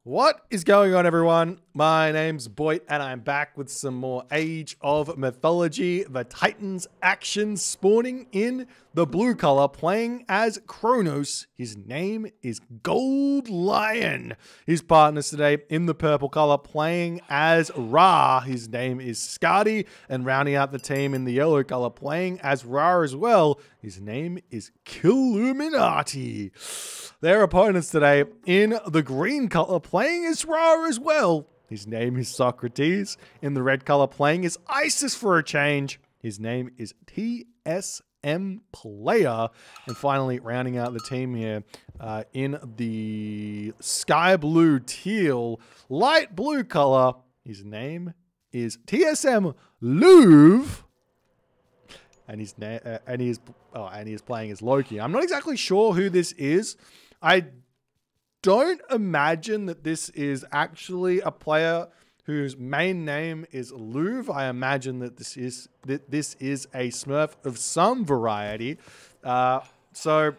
What is going on, everyone? My name's Boit, and I'm back with some more Age of Mythology. The Titans action spawning in the blue color, playing as Kronos. His name is Gold Lion. His partners today in the purple color, playing as Ra. His name is Skadi, and rounding out the team in the yellow color, playing as Ra as well. His name is Killuminati. Their opponents today in the green color, playing as Ra as well. His name is Socrates. In the red color, playing as Isis for a change. His name is TSM Player. And finally, rounding out the team here in the sky blue teal, light blue color. His name is TSM Louvre. And he is playing as Loki. I'm not exactly sure who this is. I don't imagine that this is actually a player whose main name is Louvre. I imagine that this is a Smurf of some variety. So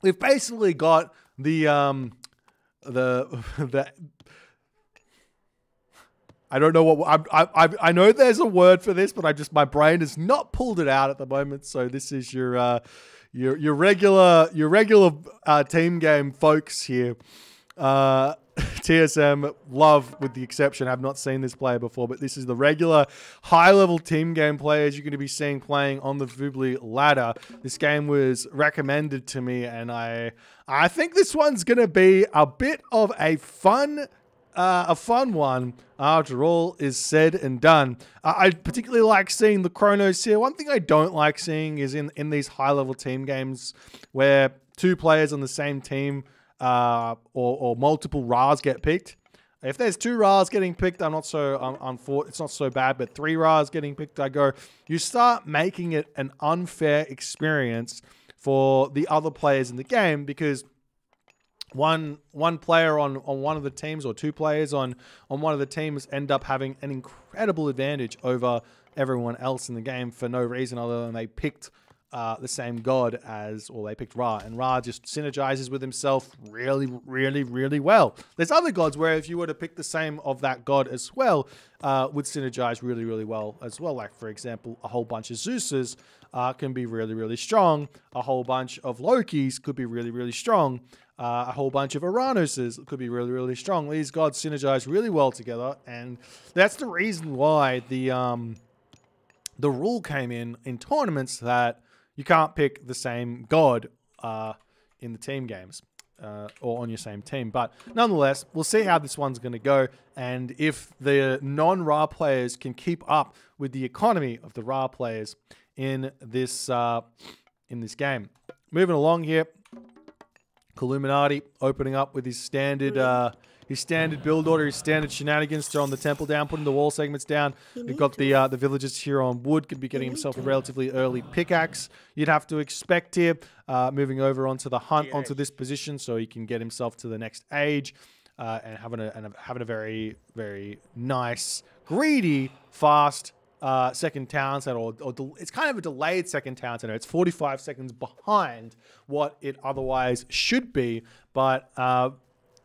we've basically got the I don't know what I know there's a word for this, but my brain has not pulled it out at the moment. So this is your regular team game folks here. TSM, love with the exception. I've not seen this player before, but this is the regular high-level team game players you're going to be seeing playing on the Vubli ladder. This game was recommended to me, and I think this one's going to be a bit of a fun one after all is said and done. I particularly like seeing the Kronos here. One thing I don't like seeing is in these high-level team games where two players on the same team or multiple Ras get picked. If there's two Ras getting picked, it's not so bad, but three Ras getting picked, you start making it an unfair experience for the other players in the game, because one player on one of the teams, or two players on one of the teams, end up having an incredible advantage over everyone else in the game for no reason other than they picked the same god or they picked Ra, and Ra just synergizes with himself really, really, really well. There's other gods where if you were to pick the same of that god as well, would synergize really, really well as well. Like, for example, a whole bunch of Zeuses can be really, really strong. A whole bunch of Lokis could be really, really strong. A whole bunch of Uranoses could be really, really strong. These gods synergize really well together, and that's the reason why the rule came in tournaments that you can't pick the same god in the team games or on your same team. But nonetheless, we'll see how this one's going to go, and if the non-Ra players can keep up with the economy of the Ra players in this game. Moving along here. Illuminati opening up with his standard build order, his standard shenanigans, throwing the temple down, putting the wall segments down. We've got the villagers here on wood, could be getting himself a relatively early pickaxe. You'd have to expect here, moving over onto the hunt, onto this position, so he can get himself to the next age, and having a very, very nice, greedy, fast second town center, or it's kind of a delayed second town center. It's 45 seconds behind what it otherwise should be, but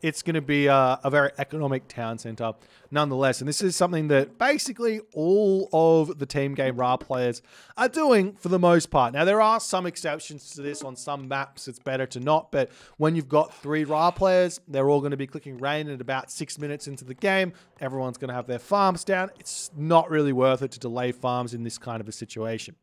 it's going to be a very economic town center nonetheless. And this is something that basically all of the team game Ra players are doing for the most part. Now, there are some exceptions to this. On some maps, it's better to not. But when you've got three Ra players, they're all going to be clicking rain at about 6 minutes into the game. Everyone's going to have their farms down. It's not really worth it to delay farms in this kind of a situation.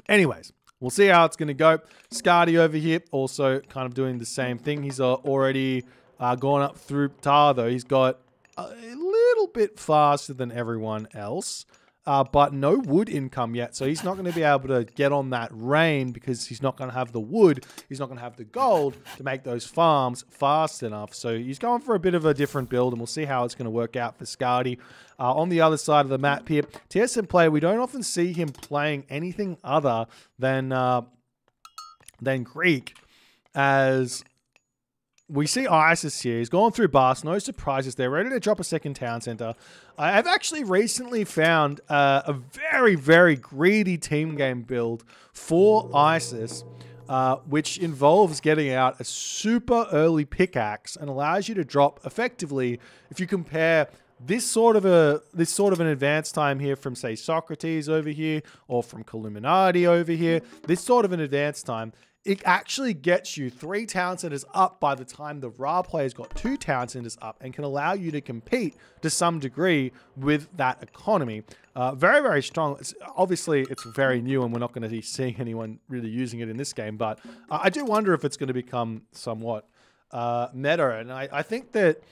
Anyways, we'll see how it's going to go. Skadi over here also kind of doing the same thing. He's already gone up through tar, though. He's got a little bit faster than everyone else, but no wood income yet. So he's not going to be able to get on that rain because he's not going to have the wood. He's not going to have the gold to make those farms fast enough. So he's going for a bit of a different build, and we'll see how it's going to work out for Skadi. On the other side of the map here, TSM player, we don't often see him playing anything other than Greek, as we see Isis here. He's going through Bast, no surprises. They're ready to drop a second town center. I've actually recently found a very, very greedy team game build for Isis. which involves getting out a super early pickaxe and allows you to drop effectively. If you compare this sort of an advance time here from, say, Socrates over here, or from Illuminati over here, this sort of an advance time, it actually gets you 3 town centers up by the time the Ra player's got 2 town centers up, and can allow you to compete to some degree with that economy. Very, very strong. Obviously, it's very new and we're not going to be seeing anyone really using it in this game, but I do wonder if it's going to become somewhat meta. And I think that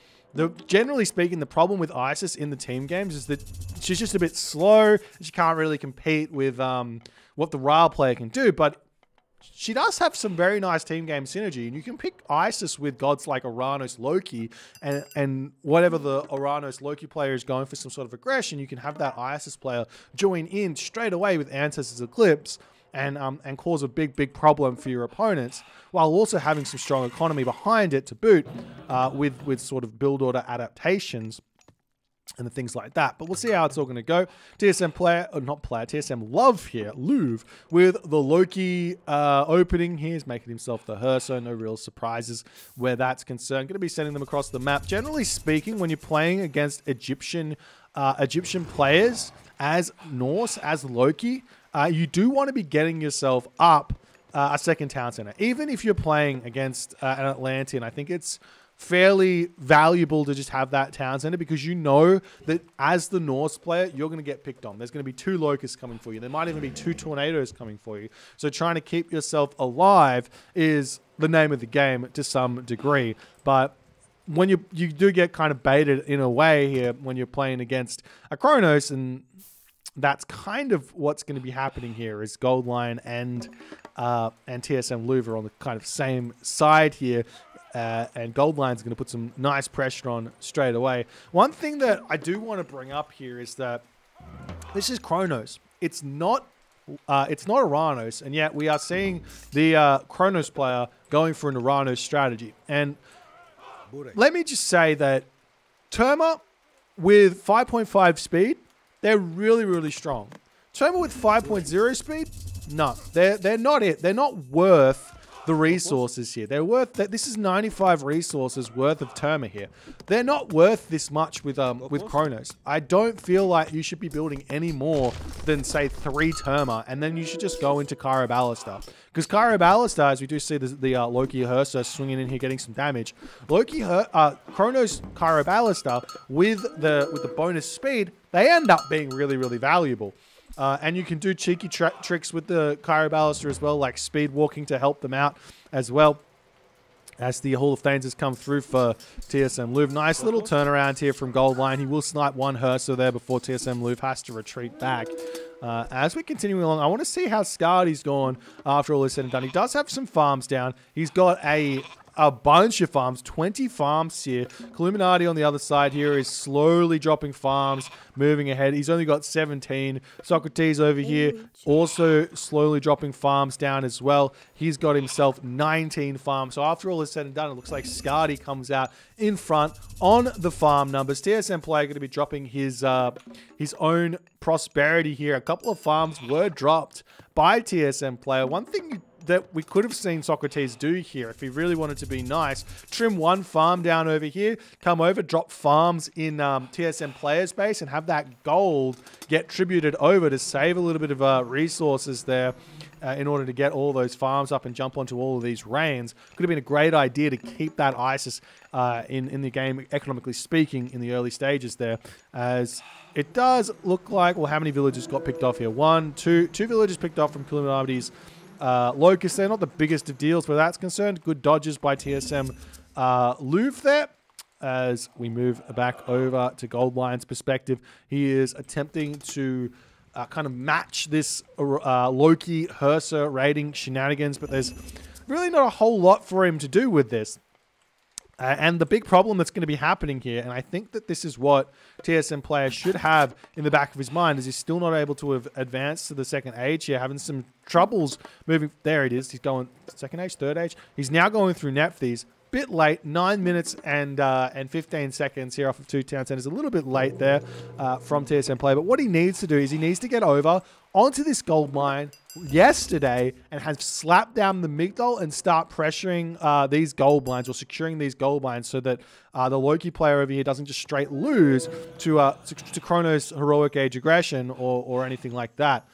generally speaking, the problem with Isis in the team games is that she's just a bit slow. She can't really compete with what the Ra player can do, but she does have some very nice team game synergy, and you can pick Isis with gods like Uranus, Loki, and whatever the Uranus Loki player is going for some sort of aggression, you can have that Isis player join in straight away with Ancestors Eclipse and cause a big problem for your opponents, while also having some strong economy behind it to boot, with sort of build order adaptations and the things like that. But we'll see how it's all going to go. TSM Love here, Louvre, with the Loki opening here. He's making himself the Herso. No real surprises where that's concerned. Going to be sending them across the map. Generally speaking, when you're playing against Egyptian players as Norse, as Loki, you do want to be getting yourself up a second town center. Even if you're playing against an Atlantean, I think it's fairly valuable to just have that town center, because you know that as the Norse player, you're going to get picked on. There's going to be 2 locusts coming for you. There might even be 2 tornadoes coming for you. So trying to keep yourself alive is the name of the game to some degree. But when you do get kind of baited in a way here when you're playing against a Kronos, and that's kind of what's going to be happening here, is Goldline and TSM Louvre on the kind of same side here. And Goldline's going to put some nice pressure on straight away. One thing that I do want to bring up here is that this is Kronos. It's not Uranus, and yet we are seeing the Kronos player going for an Uranus strategy. And let me just say that Terma with 5.5 speed, they're really, really strong. Terma with 5.0 speed, no, they're not it. They're not worth the resources here. They're worth that. This is 95 resources worth of Terma here. They're not worth this much with Kronos. I don't feel like you should be building any more than, say, 3 Terma, and then you should just go into Cairo Ballista. Because Cairo Ballista, as we do see the Loki Hersa swinging in here getting some damage, Kronos Cairo Ballista with the bonus speed, they end up being really, really valuable. And you can do cheeky tricks with the Cairo Ballista as well, like speed walking to help them out as well, as the Hall of Thanes has come through for TSM Louvre. Nice little turnaround here from Goldline. He will snipe one Herso there before TSM Louvre has to retreat back. As we're continuing along, I want to see how scarred he's gone after all is said and done. He does have some farms down. He's got a bunch of farms, 20 farms here. Illuminati on the other side here is slowly dropping farms, moving ahead. He's only got 17. Socrates over here also slowly dropping farms down as well. He's got himself 19 farms. So after all is said and done, it looks like Scardy comes out in front on the farm numbers. TSM player going to be dropping his own prosperity here. A couple of farms were dropped by TSM player. One thing that we could have seen Socrates do here, if he really wanted to be nice, trim one farm down over here, come over, drop farms in TSM player's base, and have that gold get tributed over to save a little bit of resources there in order to get all those farms up and jump onto all of these reigns. Could have been a great idea to keep that ISIS in the game, economically speaking, in the early stages there, as it does look like, well, how many villages got picked off here? Two villages picked off from Illuminati's Locust. They're not the biggest of deals where that's concerned. Good dodges by TSM Louvre there. As we move back over to Goldline's perspective, he is attempting to kind of match this Loki Hersa raiding shenanigans, but there's really not a whole lot for him to do with this. And the big problem that's going to be happening here, and I think that this is what TSM player should have in the back of his mind, is he's still not able to have advanced to the second age here, having some troubles moving. There it is. He's going second age, third age. He's now going through Nephthys. Bit late, 9 minutes and 15 seconds here off of 2 town centers. A little bit late there from TSM player. But what he needs to do is he needs to get over onto this gold mine, yesterday and have slapped down the Migdol and start pressuring these gold mines or securing these gold mines so that the Loki player over here doesn't just straight lose to Chrono's heroic age aggression or anything like that.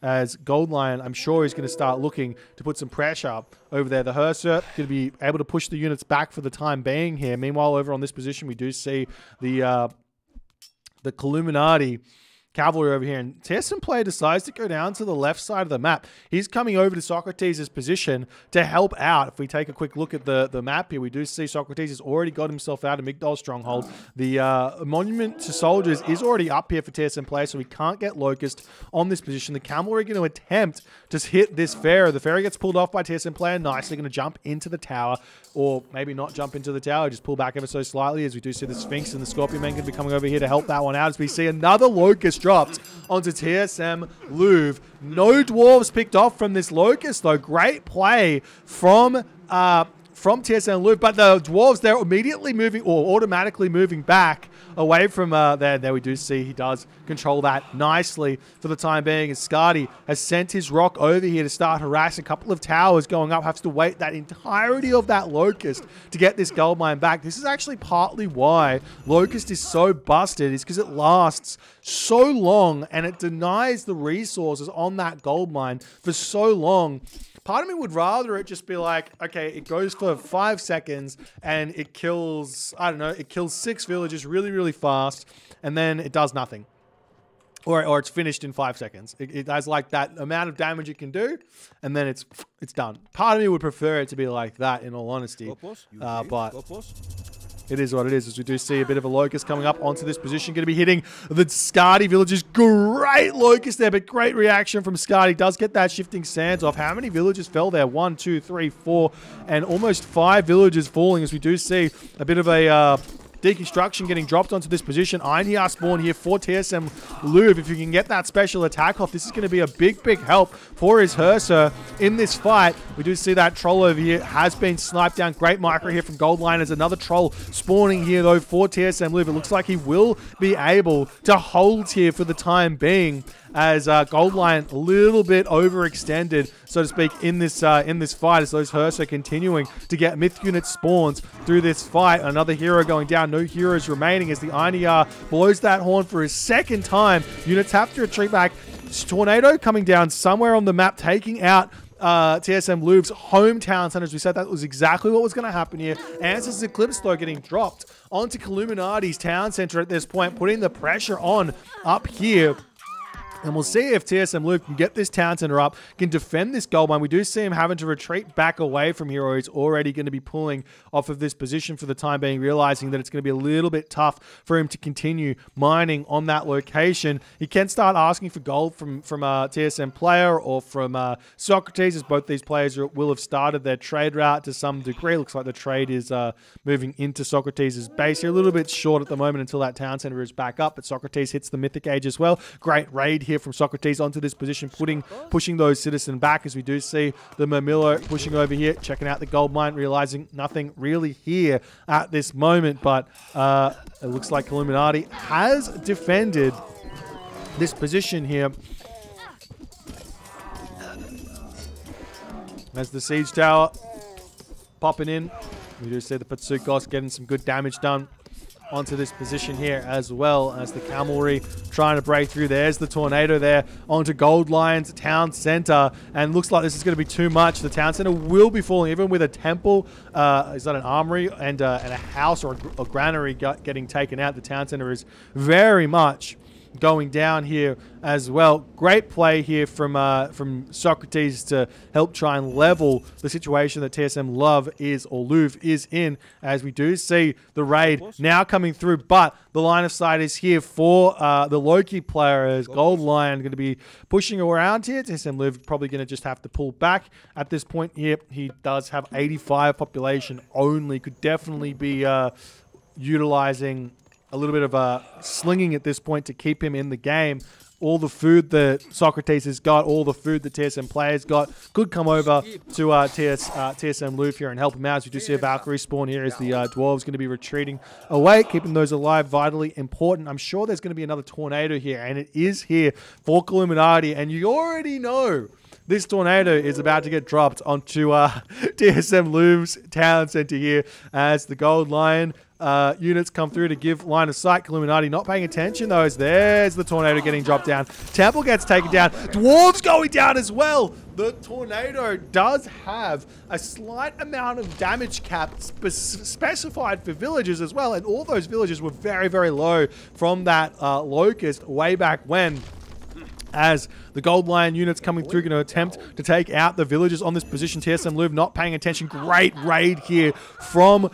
As Gold Lion, I'm sure he's going to start looking to put some pressure over there. The Herser going to be able to push the units back for the time being here. Meanwhile, over on this position, we do see the Illuminati cavalry over here, and TSM player decides to go down to the left side of the map. He's coming over to Socrates' position to help out. If we take a quick look at the map here, we do see Socrates has already got himself out of Migdol's stronghold. The monument to soldiers is already up here for TSM player, so we can't get Locust on this position. The cavalry are going to attempt to hit this Pharaoh. The Pharaoh gets pulled off by TSM player nicely, going to jump into the tower, or maybe not jump into the tower, just pull back ever so slightly, as we do see the Sphinx and the Scorpion Man going to be coming over here to help that one out, as we see another Locust dropped onto TSM Louvre. No dwarves picked off from this Locust, though. Great play from TSM Louvre, but the dwarves, they're immediately moving or automatically moving back away from there. There we do see he does control that nicely for the time being, as Skadi has sent his rock over here to start harassing. A couple of towers going up, has to wait that entirety of that Locust to get this gold mine back. This is actually partly why Locust is so busted, is because it lasts so long and it denies the resources on that gold mine for so long. Part of me would rather it just be like, okay, it goes for 5 seconds and it kills, I don't know, it kills 6 villagers really, really fast, and then it does nothing. Or it's finished in 5 seconds. It has like that amount of damage it can do, and then it's done. Part of me would prefer it to be like that, in all honesty. But it is what it is, as we do see a bit of a Locust coming up onto this position. Going to be hitting the Skadi villagers. Great Locust there, but great reaction from Skadi. Does get that shifting sands off. How many villagers fell there? 1, 2, 3, 4, and almost 5 villagers falling, as we do see a bit of a deconstruction getting dropped onto this position. Einhjar spawn here for TSM Louvre. If you can get that special attack off, this is going to be a big, big help for his Herser in this fight. We do see that troll over here has been sniped down. Great micro here from Gold Lion. There's another troll spawning here, though, for TSM Louvre. It looks like he will be able to hold here for the time being, as Gold Lion a little bit overextended, so to speak, in this fight, as those Hearse are continuing to get myth unit spawns through this fight. Another hero going down, no heroes remaining, as the Einhjar blows that horn for his second time. Units have to retreat back. Tornado coming down somewhere on the map, taking out TSM Louvre's hometown center. As we said, that was exactly what was going to happen here. Answers Eclipse, though, getting dropped onto Illuminati's town center at this point, putting the pressure on up here. And we'll see if TSM Louvre can get this town center up, can defend this gold mine. We do see him having to retreat back away from here, or he's already going to be pulling off of this position for the time being, realizing that it's going to be a little bit tough for him to continue mining on that location. He can start asking for gold from a TSM player or from Socrates, as both these players will have started their trade route to some degree. Looks like the trade is moving into Socrates' base here. A little bit short at the moment until that town center is back up, but Socrates hits the Mythic Age as well. Great raid here from Socrates onto this position, pushing those citizen back, as we do see the Murmillo pushing over here, checking out the gold mine, realizing nothing really here at this moment, but it looks like Illuminati has defended this position here. As the siege tower popping in, we do see the Patsukos getting some good damage done onto this position here, as well as the cavalry trying to break through. There's the tornado there onto Gold Lion's town center, and looks like this is going to be too much. The town center will be falling, even with a temple, is that an armory, and a house or a granary getting taken out. The town center is very much going down here as well. Great play here from Socrates to help try and level the situation that TSM Louvre is in, as we do see the raid now coming through, but the line of sight is here for the Loki player, as Gold Lion going to be pushing around here. TSM Louvre probably going to just have to pull back at this point here. He does have 85 population only, could definitely be utilizing a little bit of a slinging at this point to keep him in the game. All the food that Socrates has got, all the food that TSM players got, could come over to TSM Louvre here and help him out. As we do see a Valkyrie spawn here, as the Dwarves going to be retreating away, keeping those alive, vitally important. I'm sure there's going to be another tornado here, and it is here for Illuminati, and you already know this tornado is about to get dropped onto TSM Louvre's town center here as the Gold Lion units come through to give line of sight. Illuminati not paying attention though, as there's the tornado getting dropped down. Temple gets taken down. Dwarves going down as well. The tornado does have a slight amount of damage cap specified for villages as well, and all those villages were very, very low from that locust way back when. As the Gold Lion units coming through, going to attempt to take out the villagers on this position. TSM Louvre not paying attention. Great raid here from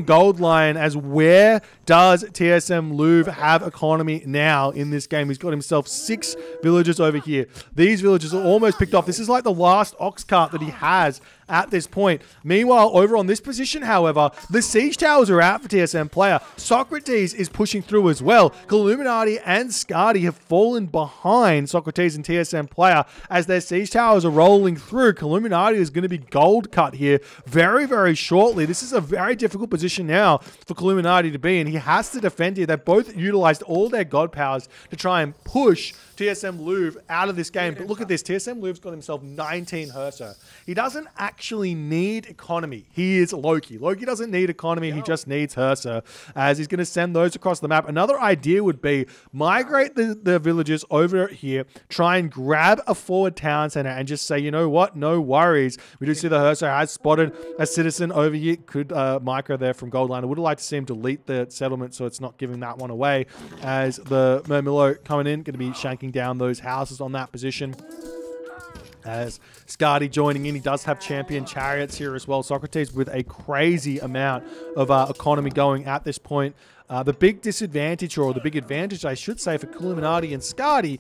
Gold Lion, as where does TSM Louvre have economy now in this game? He's got himself 6 villagers over here. These villagers are almost picked off. This is like the last ox cart that he has at this point. Meanwhile, over on this position, however, the siege towers are out for TSM player. Socrates is pushing through as well. Illuminati and Scardy have fallen behind Socrates and TSM player as their siege towers are rolling through. Illuminati is going to be gold cut here very, very shortly. This is a very difficult position now for Illuminati to be in. He has to defend here. They've both utilized all their god powers to try and push TSM Louvre out of this game. But look at this. TSM Louvre's got himself 19 Herso. He doesn't actually need economy. He is Loki. Loki doesn't need economy. He just needs Herso, as he's going to send those across the map. Another idea would be migrate the villagers over here, try and grab a forward town center and just say, you know what? No worries. We do see the Herso has spotted a citizen over here. Could micro there from Gold Line. I would have liked to see him delete the settlement so it's not giving that one away, as the Murmillo coming in, going to be shanking down those houses on that position. As Scardy joining in, he does have champion chariots here as well. Socrates with a crazy amount of economy going at this point. The big disadvantage, or the big advantage, I should say, for Illuminati and Scardy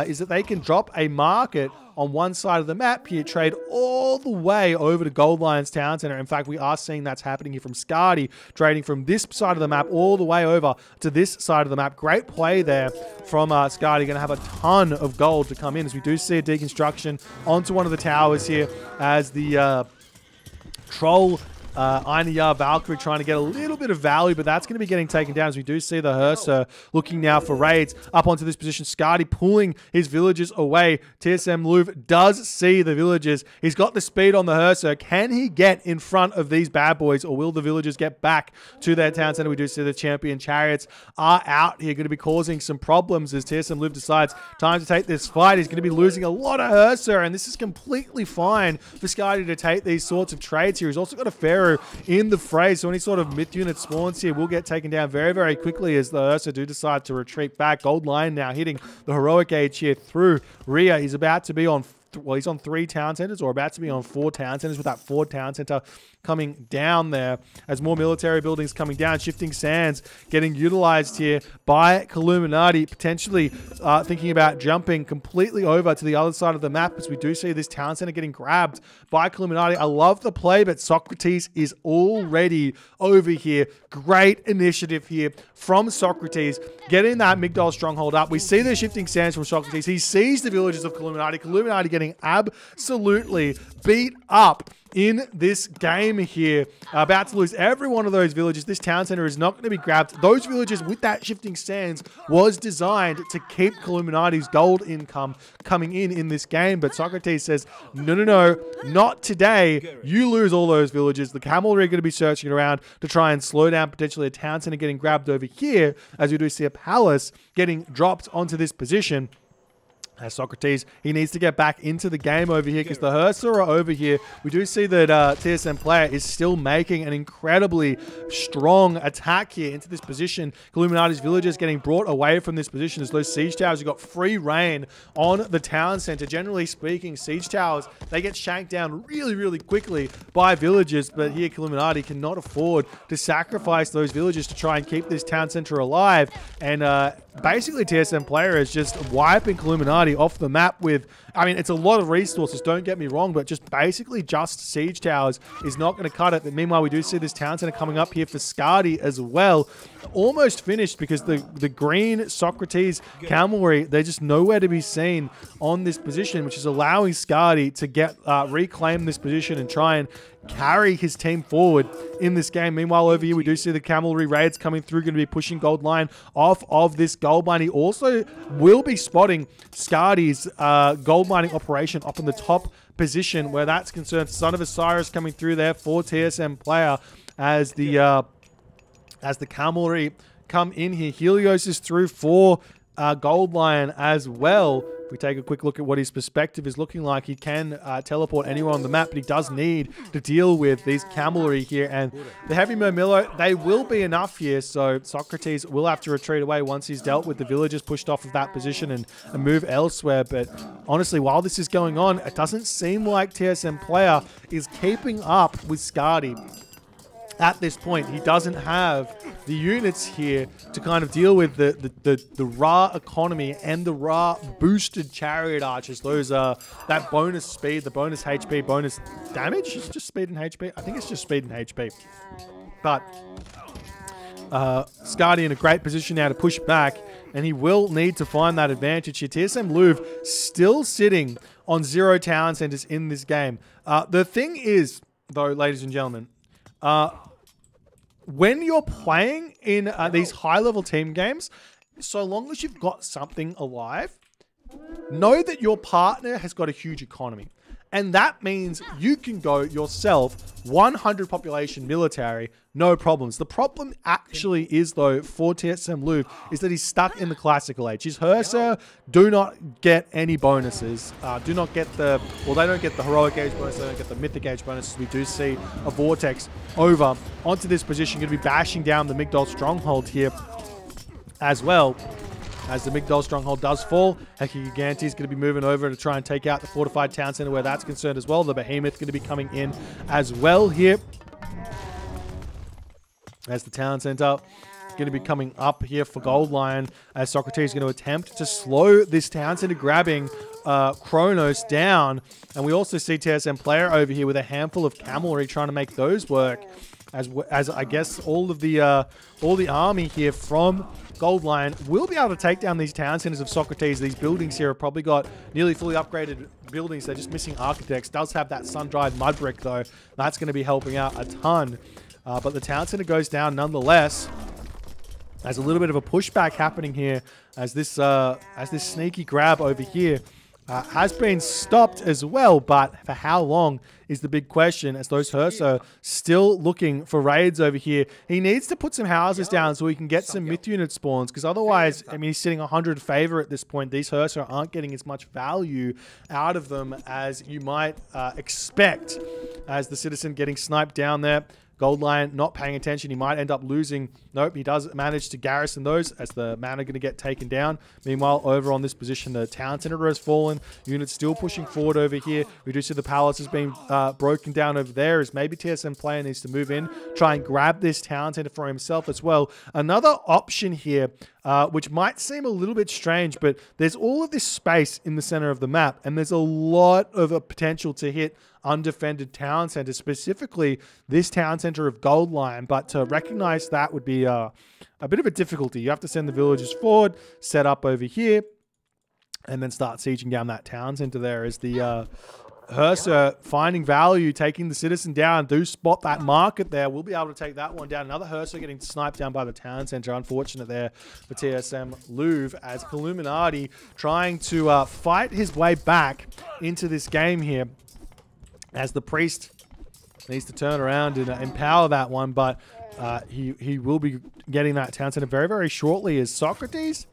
is that they can drop a market on one side of the map here, trade all the way over to Gold Lion's town center. In fact, we are seeing that's happening here from Scardy, trading from this side of the map all the way over to this side of the map. Great play there from Scardy. Going to have a ton of gold to come in, as we do see a deconstruction onto one of the towers here, as the troll Einayar Valkyrie trying to get a little bit of value, but that's going to be getting taken down, as we do see the Herso looking now for raids up onto this position. Scardy pulling his villagers away. TSM Louvre does see the villagers. He's got the speed on the Herso. Can he get in front of these bad boys, or will the villagers get back to their town center? We do see the champion chariots are out here, going to be causing some problems as TSM Louvre decides time to take this fight. He's going to be losing a lot of Herso, and this is completely fine for Scardy to take these sorts of trades here. He's also got a fair in the fray, so any sort of myth unit spawns here will get taken down very, very quickly, as the Ursa do decide to retreat back. Gold Lion now hitting the heroic age here through Rhea. He's about to be on, well, he's on 3 town centers, or about to be on 4 town centers, with that 4 town center coming down there as more military buildings coming down. Shifting Sands getting utilized here by Illuminati, potentially thinking about jumping completely over to the other side of the map, as we do see this town center getting grabbed by Illuminati. I love the play, but Socrates is already over here. Great initiative here from Socrates, getting that Migdol stronghold up. We see the Shifting Sands from Socrates. He sees the villages of Illuminati. Illuminati getting absolutely beat up in this game here. About to lose every one of those villages. This town center is not going to be grabbed. Those villages with that Shifting Sands was designed to keep Illuminati's gold income coming in this game. But Socrates says, no, no, no, not today. You lose all those villages. The cavalry are going to be searching around to try and slow down potentially a town center getting grabbed over here, as we do see a palace getting dropped onto this position. As Socrates, he needs to get back into the game over here, because the Hersa are over here. We do see that TSM player is still making an incredibly strong attack here into this position. Illuminati's villagers getting brought away from this position, as those siege towers have got free reign on the town center. Generally speaking, siege towers, they get shanked down really, really quickly by villagers, but here Illuminati cannot afford to sacrifice those villagers to try and keep this town center alive. And basically TSM player is just wiping Illuminati off the map with, I mean, it's a lot of resources, don't get me wrong, but just basically just siege towers is not going to cut it. But meanwhile, we do see this town center coming up here for Scardy as well. Almost finished, because the green Socrates cavalry, they're just nowhere to be seen on this position, which is allowing Scardy to get reclaim this position and try and carry his team forward in this game. Meanwhile, over here, we do see the cavalry raids coming through, going to be pushing Gold Line off of this gold mine. He also will be spotting Scardy's gold mining operation up in the top position where that's concerned. Son of Osiris coming through there for TSM player as the cavalry come in here. Helios is through for Gold Lion as well. If we take a quick look at what his perspective is looking like, he can teleport anywhere on the map, but he does need to deal with these cavalry here. And the Heavy Murmillo, they will be enough here, so Socrates will have to retreat away once he's dealt with the villagers, pushed off of that position and move elsewhere. But honestly, while this is going on, it doesn't seem like TSM player is keeping up with Scardy. At this point, he doesn't have the units here to kind of deal with the Ra economy and the Ra boosted chariot archers. Those are that bonus speed, the bonus HP, bonus damage. It's just speed and HP. I think it's just speed and HP. But Scardy in a great position now to push back, and he will need to find that advantage here. TSM Louvre still sitting on 0 town centers in this game. The thing is, though, ladies and gentlemen, when you're playing in these high-level team games, so long as you've got something alive, know that your partner has got a huge economy. And that means you can go yourself 100 population military, no problems. The problem actually is, though, for TSM Louvre, is that he's stuck in the classical age. His Hersa do not get any bonuses. Do not get the, well, they don't get the heroic age bonus, they don't get the mythic age bonuses. We do see a Vortex over onto this position, going to be bashing down the Migdol Stronghold here as well. As the Migdol Stronghold does fall, Heki Giganti is going to be moving over to try and take out the fortified town center where that's concerned as well. The Behemoth going to be coming in as well here. As the town center going to be coming up here for Gold Lion, as Socrates is going to attempt to slow this town center grabbing Kronos down. And we also see TSM player over here with a handful of cavalry trying to make those work. As I guess all the army here from Gold Lion will be able to take down these town centers of Socrates. These buildings here have probably got nearly fully upgraded buildings. They're just missing architects. Does have that sun-dried mud brick, though. That's going to be helping out a ton. But the town center goes down nonetheless. There's a little bit of a pushback happening here as this sneaky grab over here has been stopped as well, but for how long is the big question, as those Hersa still looking for raids over here. He needs to put some houses down so he can get some myth unit spawns, because otherwise, I mean, he's sitting 100 favor at this point. These Hersa aren't getting as much value out of them as you might expect, as the Citizen getting sniped down there. Gold Lion not paying attention. He might end up losing. Nope, he does manage to garrison those as the man are going to get taken down. Meanwhile, over on this position, the town center has fallen. Units still pushing forward over here. We do see the palace has been broken down over there, as maybe TSM player needs to move in, try and grab this town center for himself as well. Another option here, which might seem a little bit strange, but there's all of this space in the center of the map, and there's a lot of potential to hit undefended town center, specifically this town center of Gold Lion. But to recognize that would be a bit of a difficulty. You have to send the villagers forward, set up over here, and then start sieging down that town center there. As the Hersa finding value, taking the Citizen down, do spot that market there. We'll be able to take that one down. Another Hersa getting sniped down by the town center. Unfortunate there for TSM Louvre, as Illuminati trying to fight his way back into this game here, as the priest needs to turn around and empower that one. But he will be getting that town center very, very shortly. As Socrates,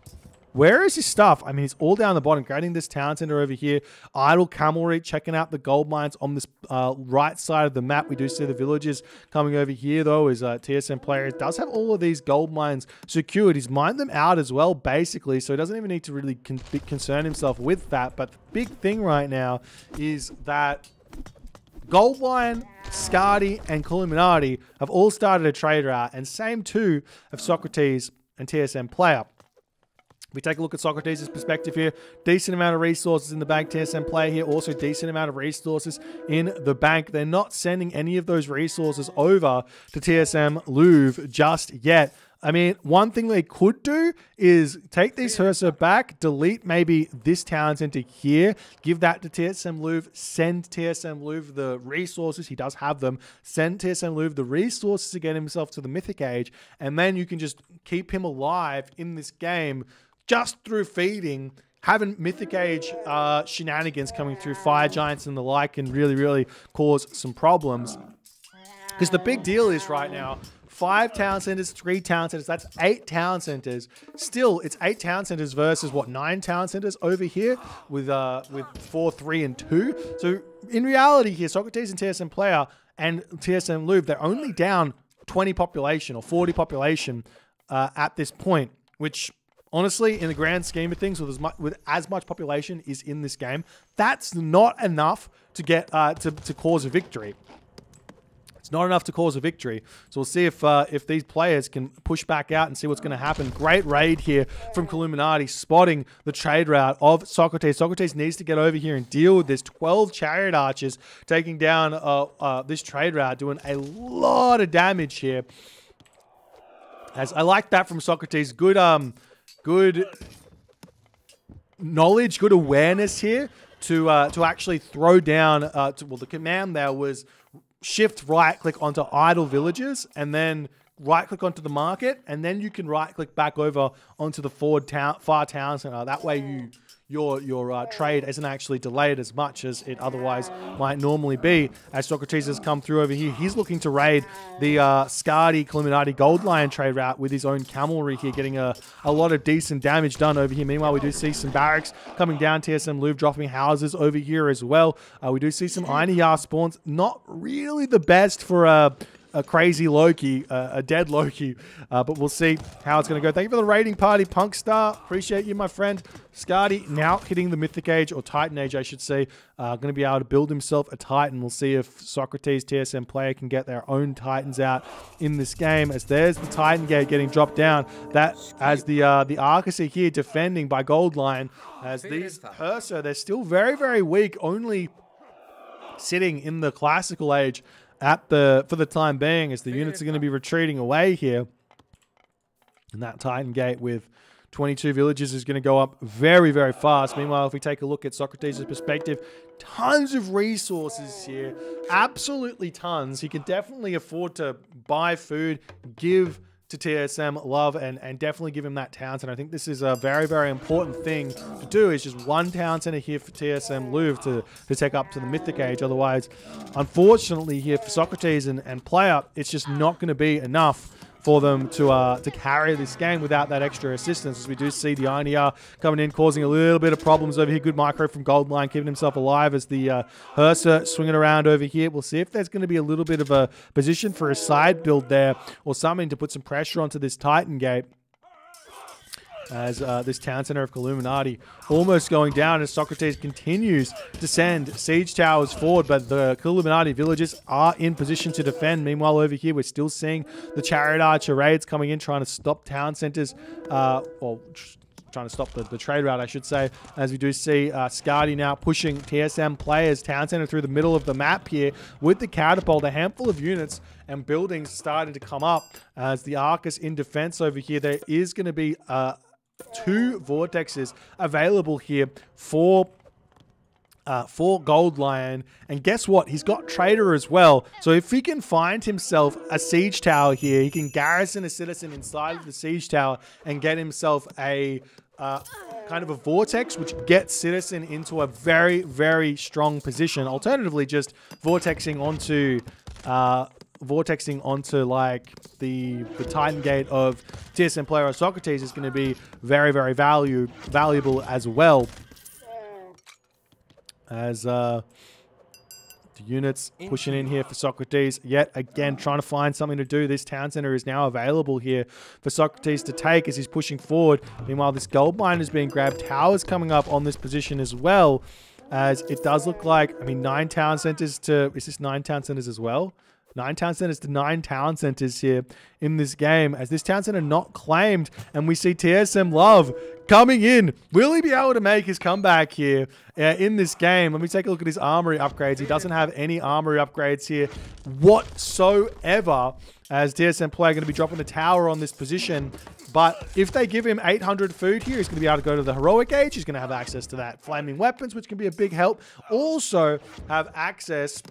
where is his stuff? I mean, he's all down the bottom, creating this town center over here. Idle cavalry, checking out the gold mines on this right side of the map. We do see the villagers coming over here, though, as TSM player does have all of these gold mines secured. He's mined them out as well, basically, so he doesn't even need to really concern himself with that. But the big thing right now is that Gold Lion, Scardy, and Illuminati have all started a trade route, and same too of Socrates and TSM player. We take a look at Socrates' perspective here. Decent amount of resources in the bank. TSM player here also decent amount of resources in the bank. They're not sending any of those resources over to TSM Louvre just yet. I mean, one thing they could do is take this Hersa back, delete maybe this town center here, give that to TSM Louvre, send TSM Louvre the resources, he does have them, send TSM Louvre the resources to get himself to the Mythic Age, and then you can just keep him alive in this game just through feeding, having Mythic Age shenanigans coming through Fire Giants and the like can really, really cause some problems. Because the big deal is right now, 5 town centers, 3 town centers, that's 8 town centers. Still, it's 8 town centers versus, what, 9 town centers over here with 4, 3, and 2. So, in reality here, Socrates and TSM Player and TSM Louvre, they're only down 20 population or 40 population at this point, which, honestly, in the grand scheme of things, with as much population is in this game, that's not enough to get to cause a victory. Not enough to cause a victory. So we'll see if these players can push back out and see what's going to happen. Great raid here from Illuminati, spotting the trade route of Socrates. Socrates needs to get over here and deal with this. 12 chariot archers taking down this trade route, doing a lot of damage here. As I like that from Socrates. Good knowledge, good awareness here to actually throw down. Well, the command there was shift right click onto idle villages and then right click onto the market, and then you can right click back over onto the far town center. That way your trade isn't actually delayed as much as it otherwise might normally be. As Socrates has come through over here, he's looking to raid the Skadi Illuminati Gold Lion trade route with his own cavalry here, getting a lot of decent damage done over here. Meanwhile, we do see some barracks coming down, TSM Louvre dropping houses over here as well. We do see some Einiyar spawns. Not really the best for a crazy Loki, a dead Loki, but we'll see how it's going to go. Thank you for the raiding party, Punkstar. Appreciate you, my friend. Skadi now hitting the Mythic Age, or Titan Age, I should say. Going to be able to build himself a Titan. We'll see if Socrates, TSM Player, can get their own Titans out in this game. As there's the Titan Gate getting dropped down. That as the Arcus are here defending by Gold Lion. As these Hersa, they're still very, very weak, only sitting in the Classical Age for the time being, as the units are going to be retreating away here. And that Titan Gate with 22 villages is going to go up very, very fast. Meanwhile, if we take a look at Socrates' perspective, tons of resources here. Absolutely tons. He can definitely afford to buy food, give to TSM love, and definitely give him that town center. I think this is a very, very important thing to do, is just one town center here for TSM Louvre to take up to the Mythic Age. Otherwise, unfortunately here for Socrates and Player, it's just not going to be enough for them to carry this game without that extra assistance. As we do see the Einiyar coming in, causing a little bit of problems over here. Good micro from Goldline, keeping himself alive as the Hersa swinging around over here. We'll see if there's going to be a little bit of a position for a side build there, or something to put some pressure onto this Titan Gate. As this town center of Illuminati almost going down, as Socrates continues to send siege towers forward, but the Illuminati villages are in position to defend. Meanwhile, over here, we're still seeing the chariot archer raids coming in, trying to stop town centers, or trying to stop the trade route, I should say, as we do see Skadi now pushing TSM Players town center through the middle of the map here with the catapult. A handful of units and buildings starting to come up as the Arcus in defense over here. There is going to be 2 vortexes available here for Gold Lion, and guess what? He's got Trader as well. So if he can find himself a siege tower here, he can garrison a citizen inside of the siege tower and get himself a kind of a vortex, which gets citizen into a very, very strong position. Alternatively, just vortexing onto like the Titan Gate of TSM Player or Socrates is going to be very, very valuable as well. As the units pushing in here for Socrates, yet again trying to find something to do. This town center is now available here for Socrates to take as he's pushing forward. Meanwhile, this gold mine is being grabbed. Towers coming up on this position as well, as it does look like, I mean, 9 town centers to, is this 9 town centers as well? 9 town centers to 9 town centers here in this game, as this town center not claimed, and we see TSM Love coming in. Will he be able to make his comeback here in this game? Let me take a look at his armory upgrades. He doesn't have any armory upgrades here whatsoever, as TSM player going to be dropping the tower on this position. But if they give him 800 food here, he's going to be able to go to the heroic age. He's going to have access to that flaming weapons, which can be a big help. Also have access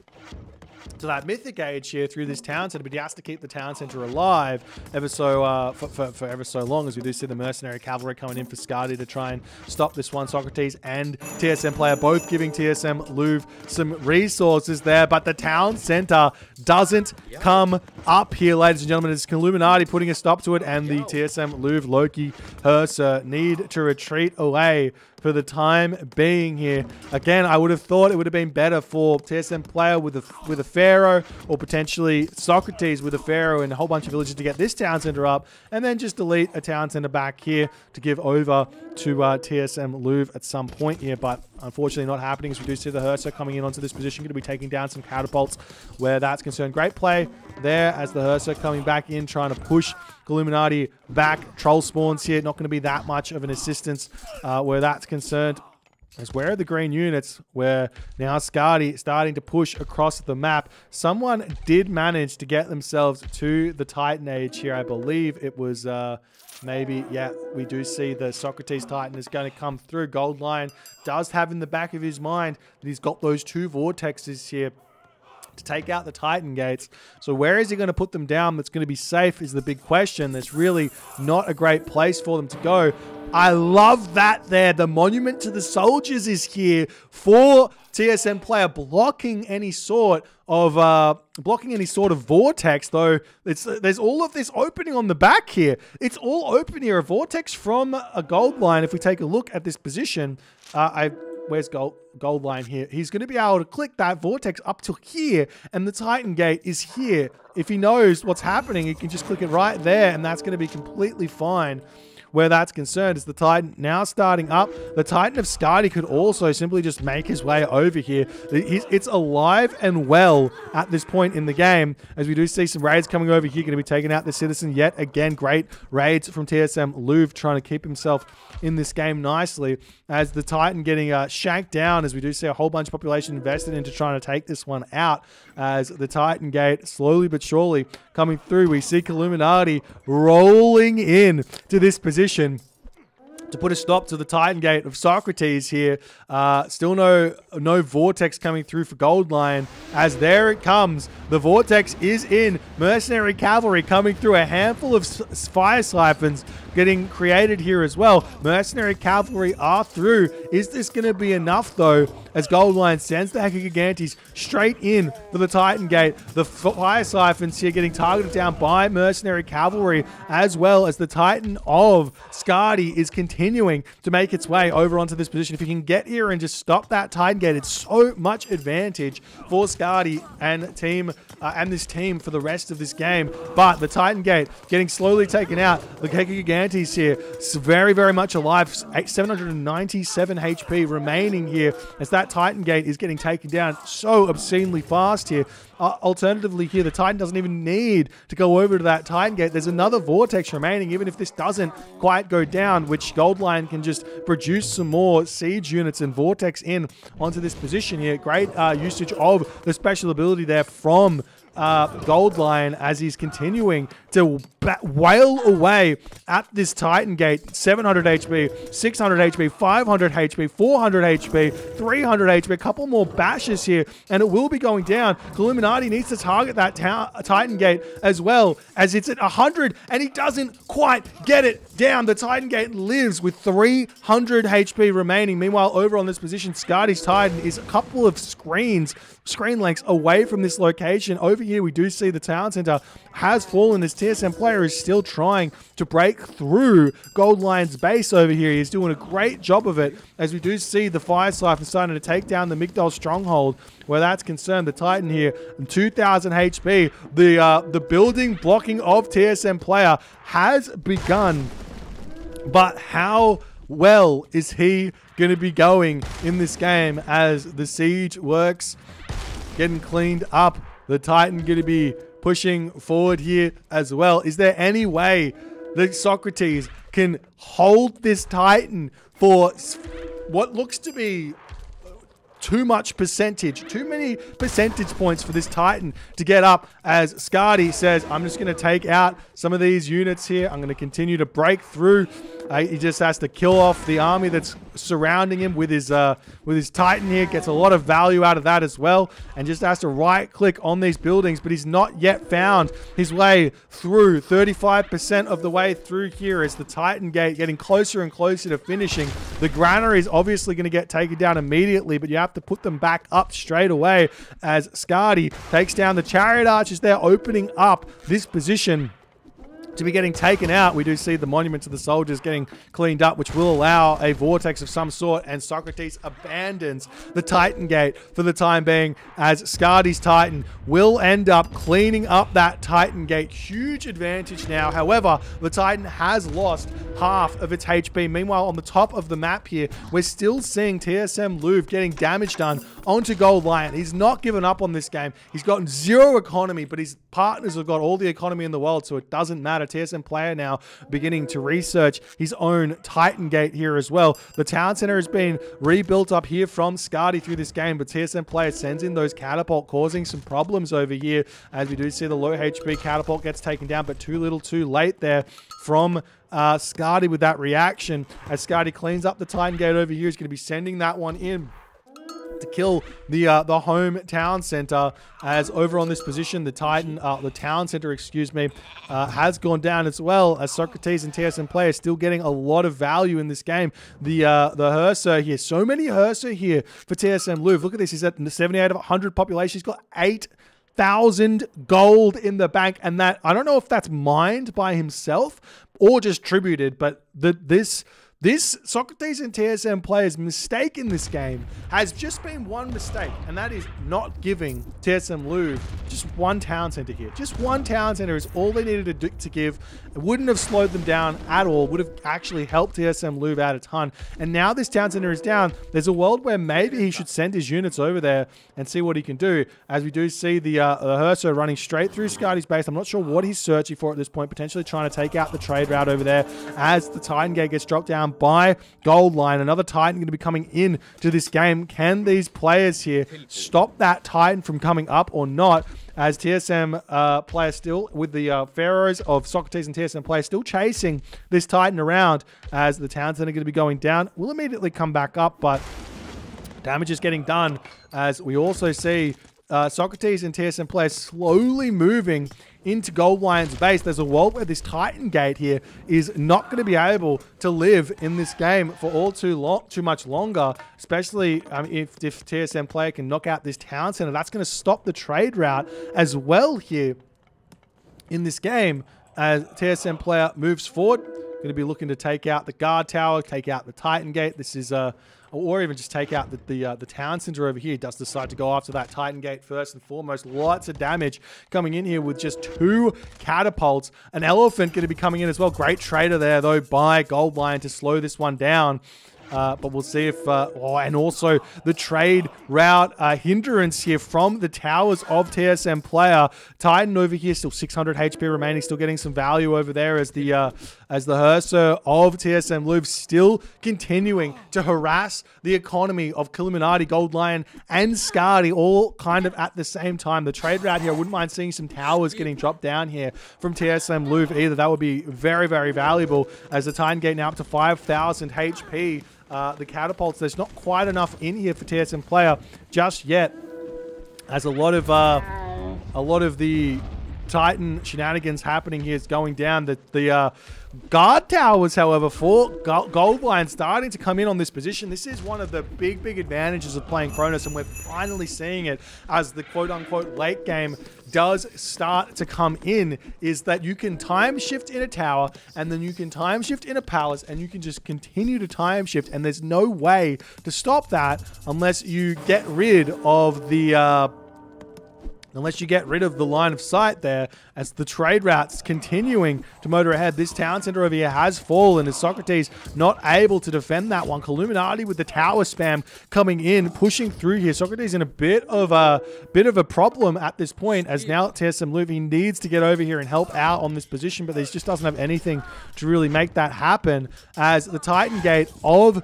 to that mythic age here through this town center, but he has to keep the town center alive ever so for ever so long, as we do see the mercenary cavalry coming in for Skadi to try and stop this one. Socrates and TSM player both giving TSM Louvre some resources there, but the town center doesn't come up here, ladies and gentlemen. It's Illuminati putting a stop to it, and the TSM Louvre, Loki, Hersa need to retreat away for the time being here. Again, I would have thought it would have been better for TSM player with a Pharaoh, or potentially Socrates with a Pharaoh and a whole bunch of villages to get this town center up, and then just delete a town center back here to give over to TSM Louvre at some point here. But unfortunately not happening, as we do see the Hersa coming in onto this position, going to be taking down some catapults where that's concerned. Great play there as the Hersa coming back in, trying to push Illuminati back. Troll spawns here, not going to be that much of an assistance where that's concerned. As where are the green units? Where now Skadi starting to push across the map. Someone did manage to get themselves to the Titan Age here. I believe it was maybe, yeah, we do see the Socrates Titan is going to come through. Gold Lion does have in the back of his mind that he's got those 2 vortexes here to take out the Titan gates. So where is he going to put them down that's going to be safe is the big question. There's really not a great place for them to go. I love that there. The monument to the soldiers is here for TSM player, blocking any sort of vortex, though. There's all of this opening on the back here. It's all open here. A vortex from a gold line. If we take a look at this position, where's gold line here? He's going to be able to click that vortex up to here, and the Titan gate is here. If he knows what's happening, he can just click it right there, and that's going to be completely fine. Where that's concerned is the Titan now starting up. The Titan of Skadi could also simply just make his way over here. It's alive and well at this point in the game, as we do see some raids coming over here, going to be taking out the Citizen yet again. Great raids from TSM Louvre, trying to keep himself in this game nicely, as the Titan getting shanked down, as we do see a whole bunch of population invested into trying to take this one out, as the Titan gate slowly but surely coming through. We see Illuminati rolling in to this position to put a stop to the Titan gate of Socrates here. Still no vortex coming through for Gold Lion, as there it comes. The vortex is in. Mercenary cavalry coming through. A handful of fire siphons getting created here as well. Mercenary cavalry are through. Is this going to be enough, though, as Gold Lion sends the Hecagigantes straight in for the Titan gate? The fire siphons here getting targeted down by mercenary cavalry, as well as the Titan of Skadi is continuing to make its way over onto this position. If you can get here and just stop that Titan gate, it's so much advantage for Skadi and this team for the rest of this game. But the Titan gate getting slowly taken out. The Hecagigantes here, it's very, very much alive. 797 HP remaining here, as that Titan gate is getting taken down so obscenely fast here. Alternatively here, the Titan doesn't even need to go over to that Titan gate. There's another vortex remaining, even if this doesn't quite go down, which Gold Lion can just produce some more siege units and vortex in onto this position here. Great usage of the special ability there from Gold Lion, as he's continuing to wail away at this Titan gate. 700 HP, 600 HP, 500 HP, 400 HP, 300 HP, a couple more bashes here, and it will be going down. Illuminati needs to target that Titan gate as well, as it's at 100, and he doesn't quite get it down. The Titan gate lives with 300 HP remaining. Meanwhile, over on this position, Skadi's Titan is a couple of screen lengths away from this location. Over here, we do see the town center has fallen. This TSM player is still trying to break through Gold Lion's base over here. He's doing a great job of it, as we do see the fire siphon starting to take down the Migdal stronghold. Where that's concerned, the Titan here, 2,000 HP. The building blocking of TSM player has begun, but how well is he going to be going in this game, as the siege works getting cleaned up The Titan going to be pushing forward here as well. Is there any way that Socrates can hold this Titan for what looks to be too much percentage, too many percentage points for this Titan to get up, as Scardy says, I'm just going to take out some of these units here. I'm going to continue to break through. He just has to kill off the army that's surrounding him with his Titan here. Gets a lot of value out of that as well, and just has to right click on these buildings, but he's not yet found his way through. 35% of the way through here is the Titan gate, getting closer and closer to finishing. The granary is obviously going to get taken down immediately, but you have to put them back up straight away as Scardy takes down the chariot archers there, opening up this position to be getting taken out. We do see the monument to the soldiers getting cleaned up, which will allow a vortex of some sort, and Socrates abandons the Titan gate for the time being, as Scardy's Titan will end up cleaning up that Titan gate. Huge advantage now. However, the Titan has lost half of its HP. Meanwhile, on the top of the map here, we're still seeing TSM Louvre getting damage done onto Gold Lion. He's not given up on this game. He's gotten 0 economy, but his partners have got all the economy in the world, so it doesn't matter. TSM player now beginning to research his own Titan gate here as well. The town center has been rebuilt up here from Scardy through this game, but TSM player sends in those catapult, causing some problems over here, as we do see the low HP catapult gets taken down, but too little too late there from Scardy with that reaction. As Scardy cleans up the Titan gate over here, he's going to be sending that one in to kill the home town center, as over on this position the town center, excuse me, has gone down as well, as Socrates and TSM players still getting a lot of value in this game. The Hearser here, so many Hearser here for TSM Louvre. Look at this, he's at 78 of 100 population. He's got 8,000 gold in the bank, and that, I don't know if that's mined by himself or just tributed, but this Socrates and TSM players' mistake in this game has just been one mistake, and that is not giving TSM Louvre just one town center here. Just one town center is all they needed to give. It wouldn't have slowed them down at all. Would have actually helped TSM Louvre out a ton. And now this town center is down. There's a world where maybe he should send his units over there and see what he can do. As we do see the Hearser running straight through Scardy's base. I'm not sure what he's searching for at this point. Potentially trying to take out the trade route over there, as the Titan gate gets dropped down by Gold Line. Another Titan going to be coming in to this game. Can these players here stop that Titan from coming up or not? As TSM players still with the Pharaohs of Socrates and TSM players still chasing this Titan around, as the towns that are going to be going down will immediately come back up, but damage is getting done, as we also see Socrates and TSM players slowly moving into Gold Lion's base. There's a world where this Titan gate here is not going to be able to live in this game for all too much longer, especially if TSM player can knock out this town center. That's going to stop the trade route as well here in this game, as TSM player moves forward. Going to be looking to take out the guard tower, take out the Titan gate. This is or even just take out the town center over here. He does decide to go after that Titan gate first and foremost. Lots of damage coming in here with just 2 catapults. An elephant going to be coming in as well. Great trader there though by Gold Lion to slow this one down. But we'll see if... and also the trade route hindrance here from the towers of TSM player. Titan over here, still 600 HP remaining, still getting some value over there, as the Hearser of TSM Louvre still continuing to harass the economy of Killuminati, Gold Lion, and Scardy, all kind of at the same time. The trade route here, I wouldn't mind seeing some towers getting dropped down here from TSM Louvre either. That would be very, very valuable, as the Titan gate now up to 5,000 HP. The catapults, there's not quite enough in here for TSM player just yet, as a lot of the Titan shenanigans happening here is going down. The guard towers, however, for Gold Lion starting to come in on this position. This is one of the big advantages of playing Chronos, and we're finally seeing it as the quote-unquote late game does start to come in, is that you can time shift in a tower, and then you can time shift in a palace, and you can just continue to time shift, and there's no way to stop that unless you get rid of the unless you get rid of the line of sight there, as the trade routes continuing to motor ahead. This town center over here has fallen as Socrates not able to defend that one. Illuminati with the tower spam coming in, pushing through here. Socrates in a bit of a problem at this point, as now TSM Luffy needs to get over here and help out on this position, but he just doesn't have anything to really make that happen, as the Titan Gate of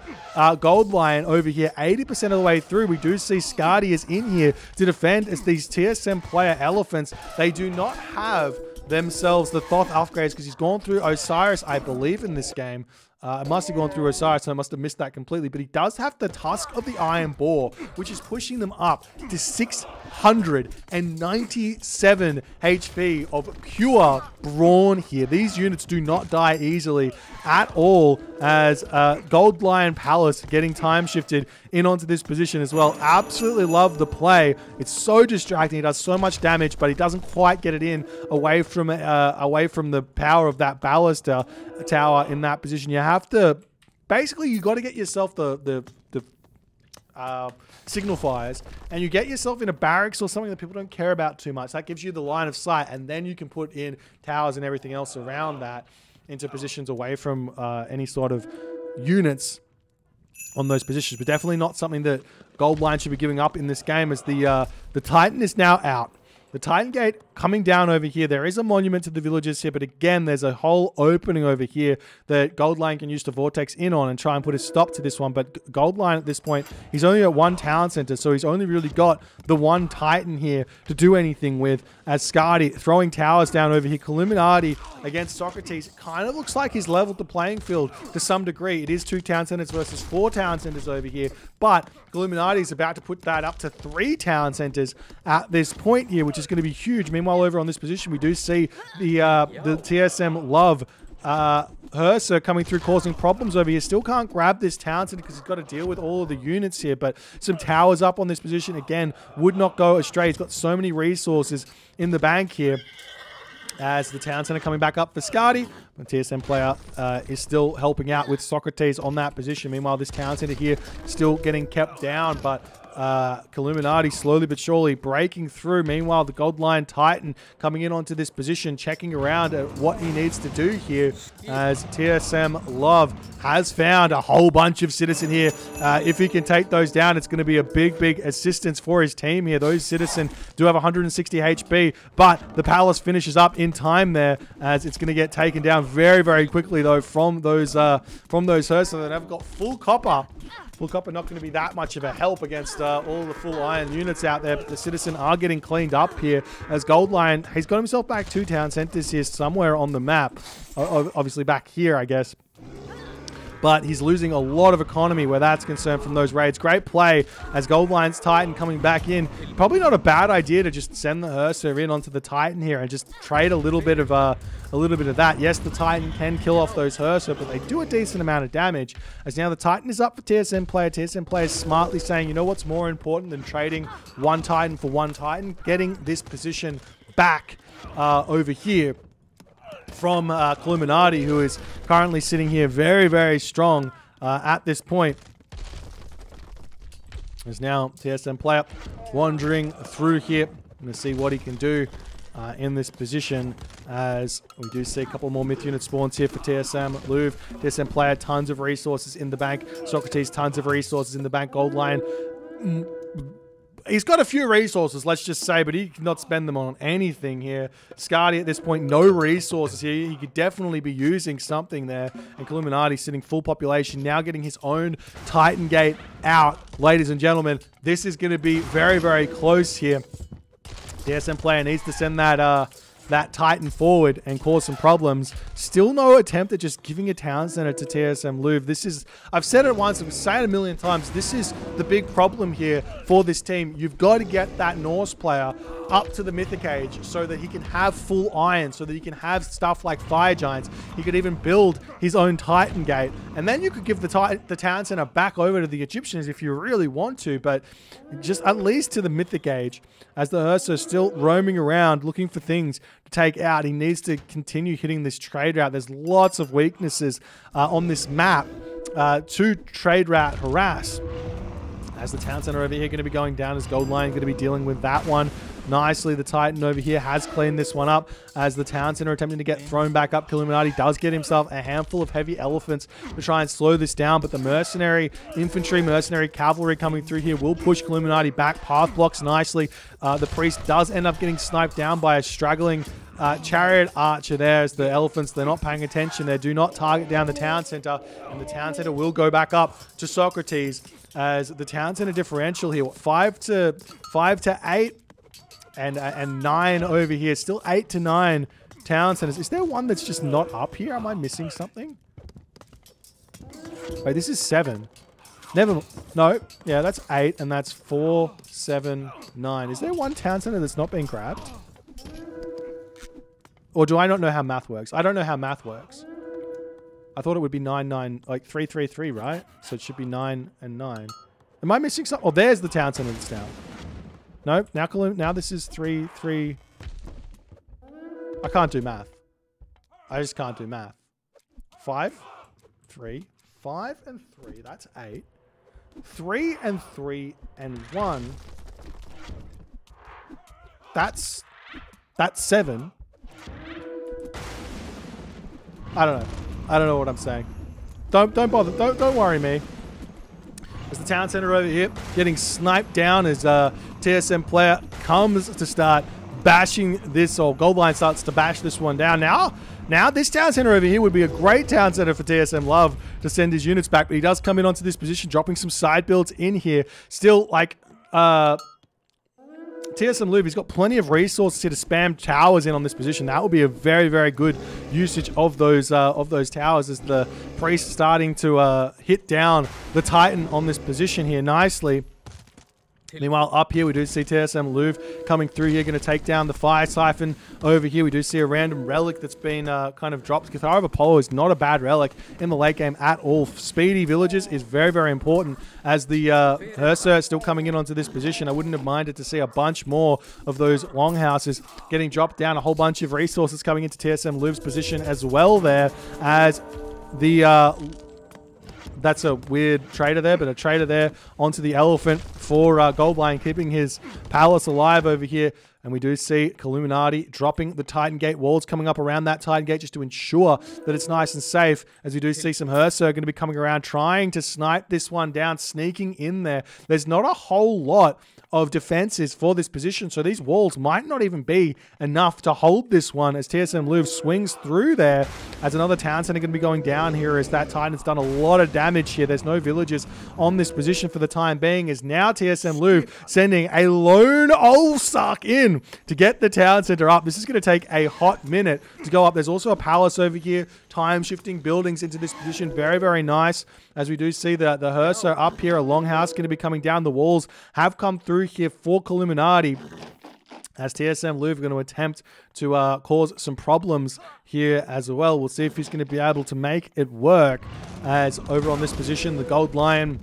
Gold Lion over here 80% of the way through. We do see Scardy is in here to defend, as these TSM player elephants, they do not have themselves the Thoth upgrades, because he's gone through Osiris, I believe, in this game. I must have gone through Osiris, so I must have missed that completely. But he does have the Tusk of the Iron Boar, which is pushing them up to 697 HP of pure brawn here. These units do not die easily at all, as Gold Lion Palace getting time shifted in onto this position as well. Absolutely love the play. It's so distracting. He does so much damage, but he doesn't quite get it in away from the power of that Ballista tower in that position. You have to, basically, you got to get yourself the signal fires, and you get yourself in a barracks or something that people don't care about too much. That gives you the line of sight, and then you can put in towers and everything else around that into positions away from any sort of units on those positions. But definitely not something that Gold Lion should be giving up in this game, as the Titan is now out. The Titan Gate coming down over here. There is a monument to the villagers here, but again, there's a whole opening over here that Gold Lion can use to vortex in on and try and put a stop to this one. But Gold Lion at this point, he's only at one town center, so he's only really got the one Titan here to do anything with, as Scardy throwing towers down over here. Illuminati against Socrates kind of looks like he's leveled the playing field to some degree. It is 2 town centers versus 4 town centers over here, but Illuminati is about to put that up to 3 town centers at this point here, which is going to be huge. Meanwhile, over on this position, we do see the TSM Love Hersa coming through, causing problems over here. Still can't grab this town center because he's got to deal with all of the units here, but some towers up on this position again would not go astray. He's got so many resources in the bank here, as the town center coming back up for Scardy. The TSM player is still helping out with Socrates on that position. Meanwhile, this town center here still getting kept down, but Illuminati slowly but surely breaking through. Meanwhile, the Gold Lion Titan coming in onto this position, checking around at what he needs to do here, as TSM Love has found a whole bunch of Citizen here. If he can take those down, it's going to be a big assistance for his team here. Those Citizen do have 160 HP, but the Palace finishes up in time there, as it's going to get taken down very quickly though from those Hurts. So they've got full copper. Full copper not going to be that much of a help against all the full iron units out there, but the Citizen are getting cleaned up here, as Gold Lion, he's got himself back 2 town centers here somewhere on the map. Obviously back here, I guess. But he's losing a lot of economy where that's concerned from those raids. Great play as Gold Lion's Titan coming back in. Probably not a bad idea to just send the Ursa in onto the Titan here and just trade a little bit of that. Yes, the Titan can kill off those Ursa, but they do a decent amount of damage. As now the Titan is up for TSM player. TSM player is smartly saying, you know what's more important than trading one Titan for one Titan? Getting this position back over here from Illuminati, who is currently sitting here very strong at this point. There's now TSM player wandering through here. Going to see what he can do in this position, as we do see a couple more myth unit spawns here for TSM Louvre. TSM player, tons of resources in the bank. Socrates, tons of resources in the bank. Gold Lion, he's got a few resources, let's just say, but he cannot spend them on anything here. Scardy at this point, no resources here. He could definitely be using something there. And Illuminati sitting full population, now getting his own Titan Gate out. Ladies and gentlemen, this is going to be very close here. The SM player needs to send that Titan forward and cause some problems. Still no attempt at just giving a town center to TSM Louvre. This is, I've said it once, I've said it a million times, this is the big problem here for this team. You've got to get that Norse player up to the Mythic Age so that he can have full iron, so that he can have stuff like Fire Giants. He could even build his own Titan Gate, and then you could give the town center back over to the Egyptians if you really want to, but just at least to the Mythic Age, as the Ursa is still roaming around looking for things to take out. He needs to continue hitting this trade route. There's lots of weaknesses on this map to trade route harass. As the town center over here going to be going down, as Gold Lion going to be dealing with that one. nicely. The Titan over here has cleaned this one up as the Town Center attempting to get thrown back up. Illuminati does get himself a handful of heavy elephants to try and slow this down, but the mercenary infantry, mercenary cavalry coming through here will push Illuminati back. Path blocks nicely. The priest does end up getting sniped down by a straggling chariot archer there as the elephants, they're not paying attention. They do not target down the town center, and the town center will go back up to Socrates as the town center differential here. 5 to 8 and 9 over here. Still 8 to 9 town centers. Is there one that's just not up here? Am I missing something? Wait, this is 7. No. Yeah, that's 8, and that's 4, 7, 9. Is there one town center that's not being grabbed? Or do I not know how math works? I don't know how math works. I thought it would be 9, 9, like 3, 3, 3, right? So it should be 9 and 9. Am I missing something? Oh, there's the town center that's down. Nope. Now this is 3, 3. I can't do math. I just can't do math. 5, 3, 5 and 3. That's 8. 3 and 3 and 1. That's 7. I don't know. I don't know what I'm saying. Don't bother. Don't worry me. As the town center over here getting sniped down as TSM player comes to start bashing this, or Goldline starts to bash this one down. Now this town center over here would be a great town center for TSM Love to send his units back, but he does come in onto this position, dropping some side builds in here. Still, like, TSM Louvre, he's got plenty of resources here to spam towers in on this position. That will be a very, very good usage of those towers as the priest starting to hit down the Titan on this position here nicely. Meanwhile, up here, we do see TSM Louvre coming through here, going to take down the Fire Siphon over here. We do see a random relic that's been kind of dropped. Cathar of Apollo is not a bad relic in the late game at all. Speedy villages is very, very important as the Hersir still coming in onto this position. I wouldn't have minded to see a bunch more of those longhouses getting dropped down. A whole bunch of resources coming into TSM Louvre's position as well there as the... that's a weird trader there, but a trader there onto the elephant for Goldline, keeping his palace alive over here. And we do see Illuminati dropping the Titan Gate walls, coming up around that Titan Gate just to ensure that it's nice and safe, as we do see some Hersir going to be coming around, trying to snipe this one down, sneaking in there. There's not a whole lot of defenses for this position, so these walls might not even be enough to hold this one as TSM Louvre swings through there, as another town center going to be going down here as that Titan's done a lot of damage here. There's no villagers on this position for the time being, as now TSM Louvre sending a lone Olsak in to get the town center up. This is going to take a hot minute to go up. There's also a palace over here, time shifting buildings into this position. Very, very nice, as we do see the Hersir up here. A longhouse going to be coming down. The walls have come through here for Illuminati, as TSM Louvre going to attempt to cause some problems here as well. We'll see if he's going to be able to make it work, as over on this position, the Gold Lion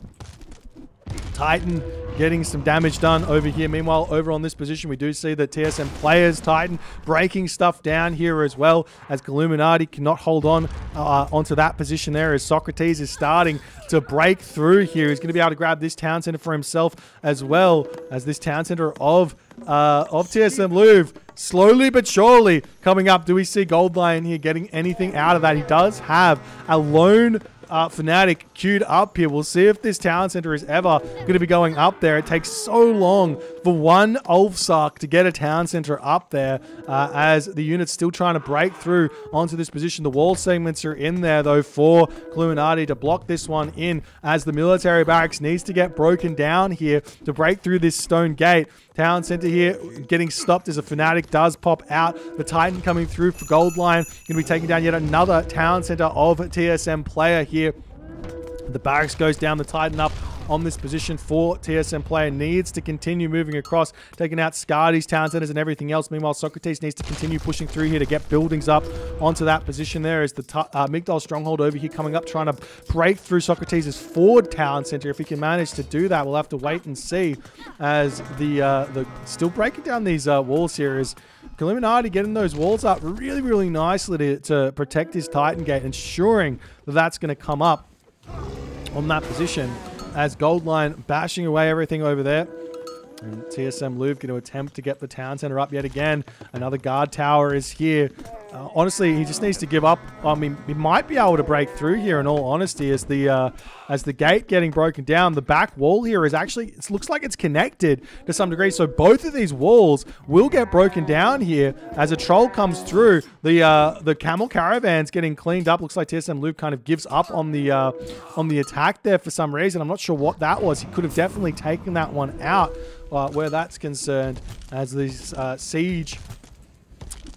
Titan getting some damage done over here. Meanwhile, over on this position, we do see the TSM players Titan breaking stuff down here as well, as Illuminati cannot hold on onto that position there, as Socrates is starting to break through here. He's going to be able to grab this town center for himself, as well as this town center of TSM Louvre slowly but surely coming up. Do we see Goldline here getting anything out of that? He does have a lone Fnatic queued up here. We'll see if this town center is ever going to be going up there. It takes so long for one Ulfsark to get a town center up there, as the unit's still trying to break through onto this position. The wall segments are in there, though, for Illuminati to block this one in, as the military barracks needs to get broken down here to break through this stone gate. Town center here getting stopped as a Fnatic does pop out. The Titan coming through for Goldline. Going to be taking down yet another town center of TSM player here. The barracks goes down. The Titan up on this position for TSM player needs to continue moving across, taking out Scardy's town centers and everything else. Meanwhile, Socrates needs to continue pushing through here to get buildings up onto that position there, as the Migdal stronghold over here coming up, trying to break through Socrates' forward town center. If he can manage to do that, we'll have to wait and see, as the still breaking down these walls here is Illuminati getting those walls up really, really nicely to protect his Titan Gate, ensuring that that's going to come up on that position, as Goldline bashing away everything over there. And TSM Louvre going to attempt to get the town center up yet again. Another guard tower is here. Honestly, he just needs to give up. I mean, he might be able to break through here, in all honesty, as the gate getting broken down. The back wall here is actually, it looks like it's connected to some degree. So both of these walls will get broken down here as a troll comes through. The camel caravan's getting cleaned up. Looks like TSM Louvre kind of gives up on the attack there for some reason. I'm not sure what that was. He could have definitely taken that one out where that's concerned, as this siege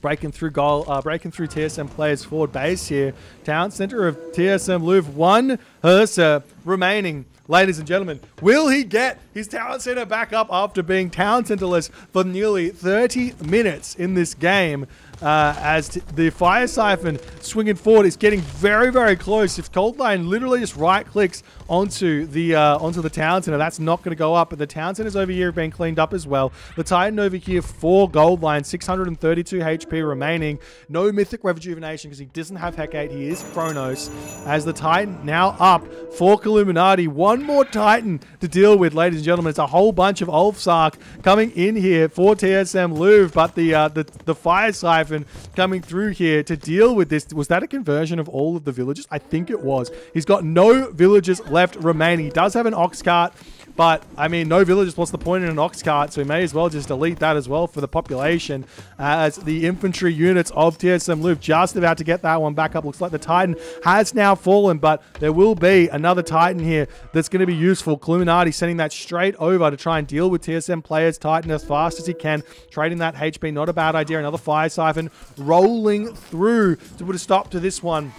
breaking through TSM players forward base here. Town center of TSM Louvre, 1 Hursa remaining. Ladies and gentlemen, will he get his town center back up after being town centerless for nearly 30 minutes in this game? As the fire siphon swinging forward is getting very, very close. If Coldline literally just right clicks onto the town center, that's not going to go up. But the town centers over here have been cleaned up as well. The Titan over here, 4 gold line, 632 HP remaining. No mythic rejuvenation because he doesn't have Hecate. He is Chronos. As the Titan now up for Illuminati. One more Titan to deal with, ladies and gentlemen. It's a whole bunch of Ulfsark coming in here for TSM Louvre, but the fire siphon coming through here to deal with this. Was that a conversion of all of the villages? I think it was. He's got no villages left remaining. He does have an ox cart, but I mean, no villages. What's the point in an ox cart? So we may as well just delete that as well for the population, as the infantry units of TSM Louvre just about to get that one back up. Looks like the Titan has now fallen, but there will be another Titan here that's going to be useful. Illuminati sending that straight over to try and deal with TSM players. Titan as fast as he can, trading that HP. Not a bad idea. Another fire siphon rolling through to put a stop to this one.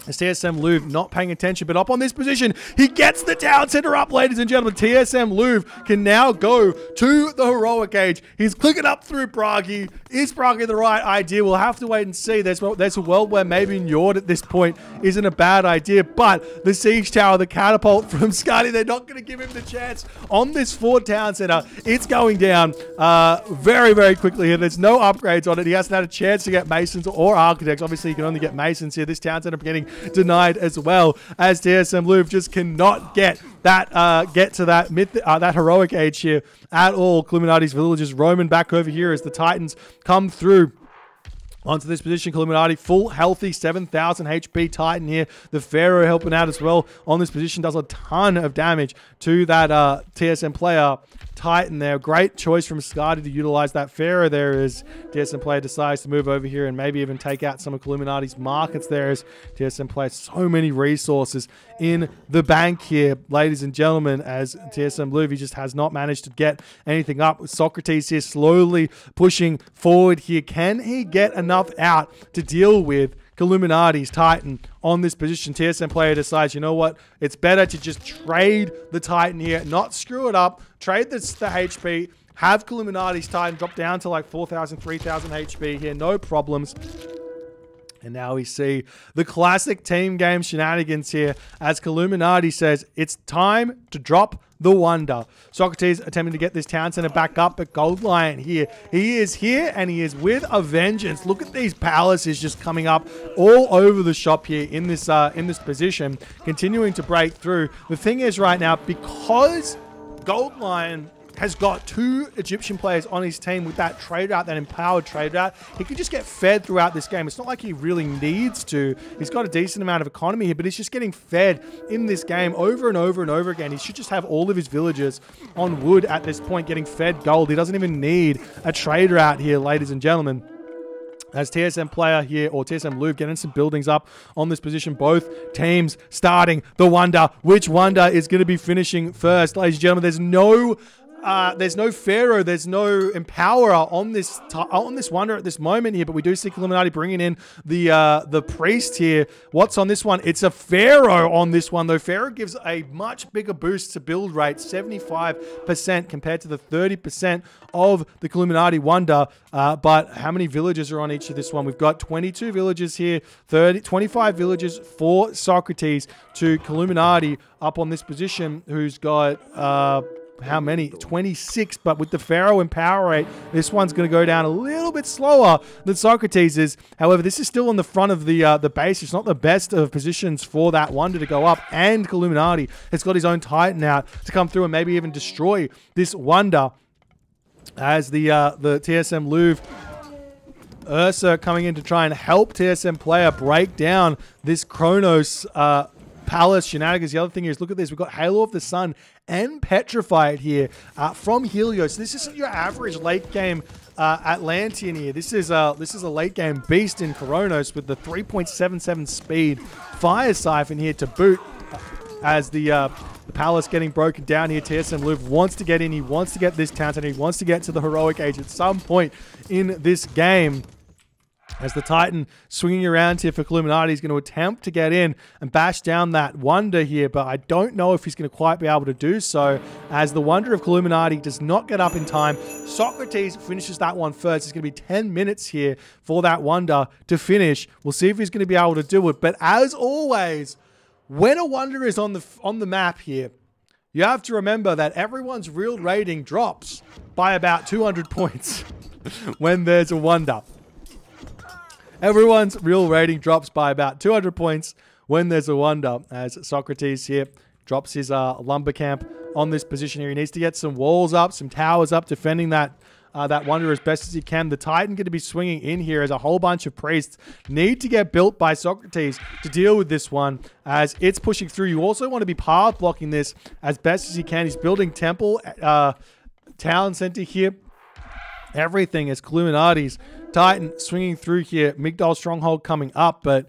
As TSM Louvre not paying attention, but up on this position, he gets the town center up, ladies and gentlemen. TSM Louvre can now go to the heroic age. He's clicking up through Bragi. Is Bragi the right idea? We'll have to wait and see. There's a world where maybe Njord at this point isn't a bad idea, but the siege tower, the catapult from Scotty, they're not going to give him the chance on this Ford town center. It's going down very, very quickly here. There's no upgrades on it. He hasn't had a chance to get masons or architects. Obviously, you can only get masons here. This town center getting denied as well, as TSM Louvre just cannot get to that heroic age here at all. Illuminati's villagers roaming back over here as the Titans come through onto this position. Illuminati full healthy 7,000 HP Titan here. The Pharaoh helping out as well on this position, does a ton of damage to that TSM player Titan there. Great choice from Scotty to utilize that Pharaoh there, as TSM player decides to move over here and maybe even take out some of Illuminati's markets there, as TSM plays so many resources in the bank here, ladies and gentlemen, as TSM Louvre just has not managed to get anything up. Socrates here slowly pushing forward here. Can he get enough out to deal with Illuminati's Titan on this position? TSM player decides, you know what? It's better to just trade the Titan here, not screw it up, trade the HP, have Illuminati's Titan drop down to like 4,000, 3,000 HP here, no problems. And now we see the classic team game shenanigans here, as Illuminati says, it's time to drop the wonder. Socrates attempting to get this town center back up, but Gold Lion here, he is here and he is with a vengeance. Look at these palaces just coming up all over the shop here in this position, continuing to break through. The thing is right now, because Gold Lion has got 2 Egyptian players on his team with that trade route, that empowered trade route, he can just get fed throughout this game. It's not like he really needs to. He's got a decent amount of economy here, but he's just getting fed in this game over and over and over again. He should just have all of his villagers on wood at this point, getting fed gold. He doesn't even need a trade route here, ladies and gentlemen. As TSM player here, or TSM Louvre, getting some buildings up on this position. Both teams starting the wonder. Which wonder is going to be finishing first? Ladies and gentlemen, there's no Pharaoh, there's no Empowerer on this wonder at this moment here, but we do see Illuminati bringing in the priest here. What's on this one? It's a Pharaoh on this one, though. Pharaoh gives a much bigger boost to build rate, 75% compared to the 30% of the Illuminati wonder. But how many villages are on each of this one? We've got 22 villages here, 25 villages for Socrates to Illuminati up on this position, who's got how many? 26, but with the Pharaoh Empower rate, this one's going to go down a little bit slower than Socrates is. However, this is still on the front of the base. It's not the best of positions for that wonder to go up, and Illuminati has got his own Titan out to come through and maybe even destroy this wonder as the TSM Louvre Ursa coming in to try and help TSM player break down this Kronos Palace shenanigans. The other thing is, look at this. We've got Halo of the Sun and Petrified here from Helios. This isn't your average late game Atlantean here. This is a late game beast in Kronos with the 3.77 speed fire siphon here to boot. As the Palace getting broken down here, TSM Louvre wants to get in. He wants to get this town, and he wants to get to the heroic age at some point in this game. As the Titan swinging around here for Illuminati, he's going to attempt to get in and bash down that Wonder here, but I don't know if he's going to quite be able to do so, as the Wonder of Illuminati does not get up in time. Socrates finishes that one first. It's going to be 10 minutes here for that Wonder to finish. We'll see if he's going to be able to do it, but as always, when a Wonder is on the map here, you have to remember that everyone's real rating drops by about 200 points when there's a Wonder. Everyone's real rating drops by about 200 points when there's a Wonder, as Socrates here drops his lumber camp on this position here. He needs to get some walls up, some towers up, defending that Wonder as best as he can. The Titan going to be swinging in here as a whole bunch of priests need to get built by Socrates to deal with this one as it's pushing through. You also want to be path blocking this as best as you can. He's building temple, town center here. Everything is Illuminati's Titan swinging through here. Migdal Stronghold coming up, but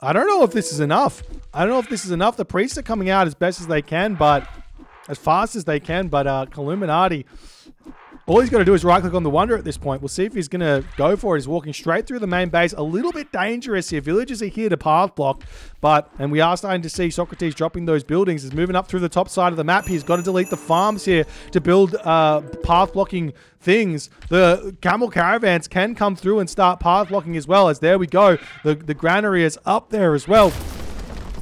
I don't know if this is enough. I don't know if this is enough. The priests are coming out as best as they can, but as fast as they can, but Illuminati, all he's got to do is right-click on the Wonder at this point. We'll see if he's going to go for it. He's walking straight through the main base. A little bit dangerous here. Villagers are here to path block, and we are starting to see Socrates dropping those buildings. He's moving up through the top side of the map. He's got to delete the farms here to build path blocking things. The camel caravans can come through and start path blocking as well, as there we go. The granary is up there as well,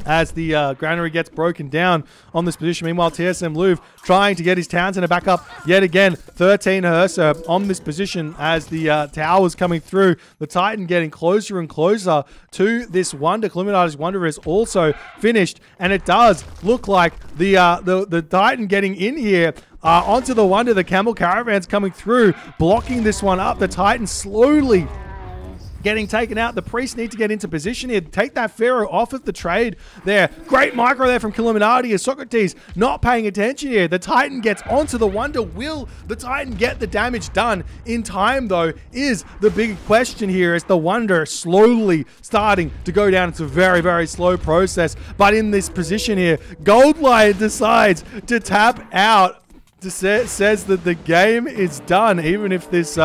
as the granary gets broken down on this position. Meanwhile, TSM Louvre trying to get his town center back up yet again. 13 Ursa on this position as the towers coming through. The Titan getting closer and closer to this Wonder. Illuminati's Wonder is also finished, and it does look like the Titan getting in here onto the Wonder. The camel caravans coming through, blocking this one up. The Titan slowly getting taken out. The priests need to get into position here. Take that Pharaoh off of the trade there. Great micro there from Illuminati as Socrates not paying attention here. The Titan gets onto the Wonder. Will the Titan get the damage done in time, though, is the big question here, as the Wonder slowly starting to go down. It's a very, very slow process. But in this position here, Goldlion decides to tap out. Says that the game is done, even if this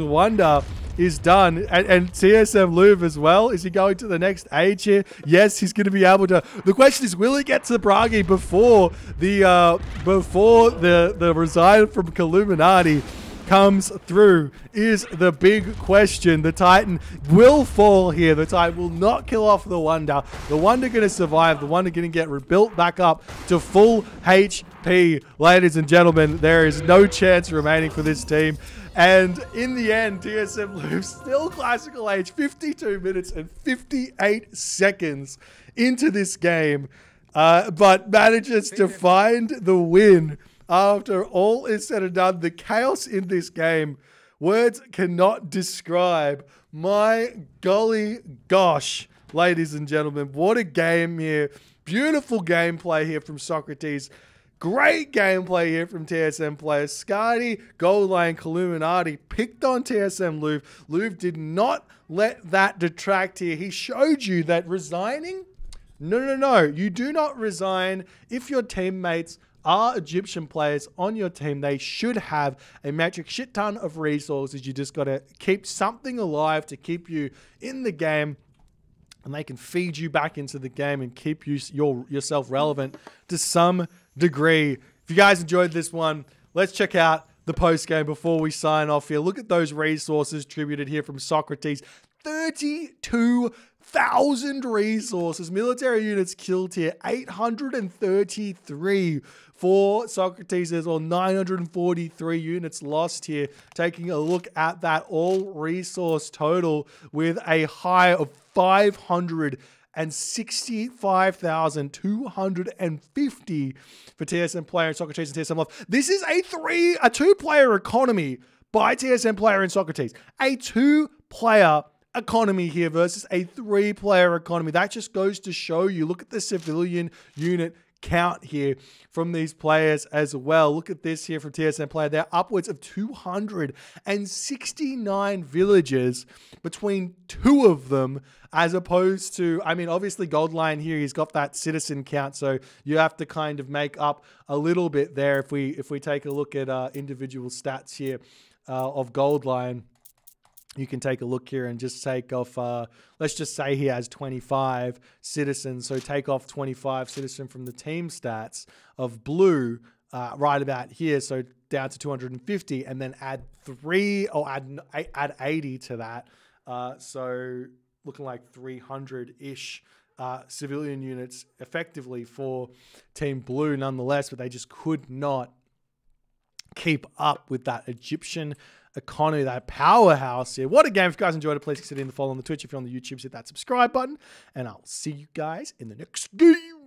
Wonder is done. And TSM Louvre as well. Is he going to the next age here? Yes, he's going to be able to. The question is, will he get to Bragi before the resign from Illuminati comes through, is the big question. The Titan will fall here. The Titan will not kill off the Wonder. The Wonder going to survive. The Wonder going to get rebuilt back up to full HP. Ladies and gentlemen, there is no chance remaining for this team. And in the end, TSM Louvre still classical age, 52 minutes and 58 seconds into this game, but manages to find the win. After all is said and done, the chaos in this game, words cannot describe. My golly gosh, ladies and gentlemen, what a game here. Beautiful gameplay here from Socrates. Great gameplay here from TSM players. Skadi, Goldlion, Illuminati picked on TSM Louvre. Louvre did not let that detract here. He showed you that resigning? No. You do not resign if your teammates are Egyptian players on your team. They should have a metric shit ton of resources. You just got to keep something alive to keep you in the game, and they can feed you back into the game and keep yourself relevant to some degree. If you guys enjoyed this one, let's check out the post game before we sign off here. Look at those resources tributed here from Socrates. 32,000 resources. Military units killed here. 833 for Socrates, or 943 units lost here. Taking a look at that all resource total with a high of 500 and 65,250 for TSM Player and Socrates and TSM Love. This is a two-player economy by TSM Player and Socrates. A two-player economy here versus a three-player economy. That just goes to show you. Look at the civilian unit count here from these players as well. Look at this here from TSM Player. They're upwards of 269 villages between two of them, as opposed to, I mean, obviously Goldline here, he's got that citizen count, so you have to kind of make up a little bit there if we take a look at individual stats here of Goldline. You can take a look here and just take off, let's just say he has 25 citizens. So take off 25 citizen from the team stats of blue right about here. So down to 250, and then add 80 to that. So looking like 300-ish civilian units effectively for Team Blue nonetheless, but they just could not keep up with that Egyptian economy, that powerhouse here. What a game. If you guys enjoyed it, please consider hitting the follow on the Twitch. If you're on the YouTube, hit that subscribe button, and I'll see you guys in the next game.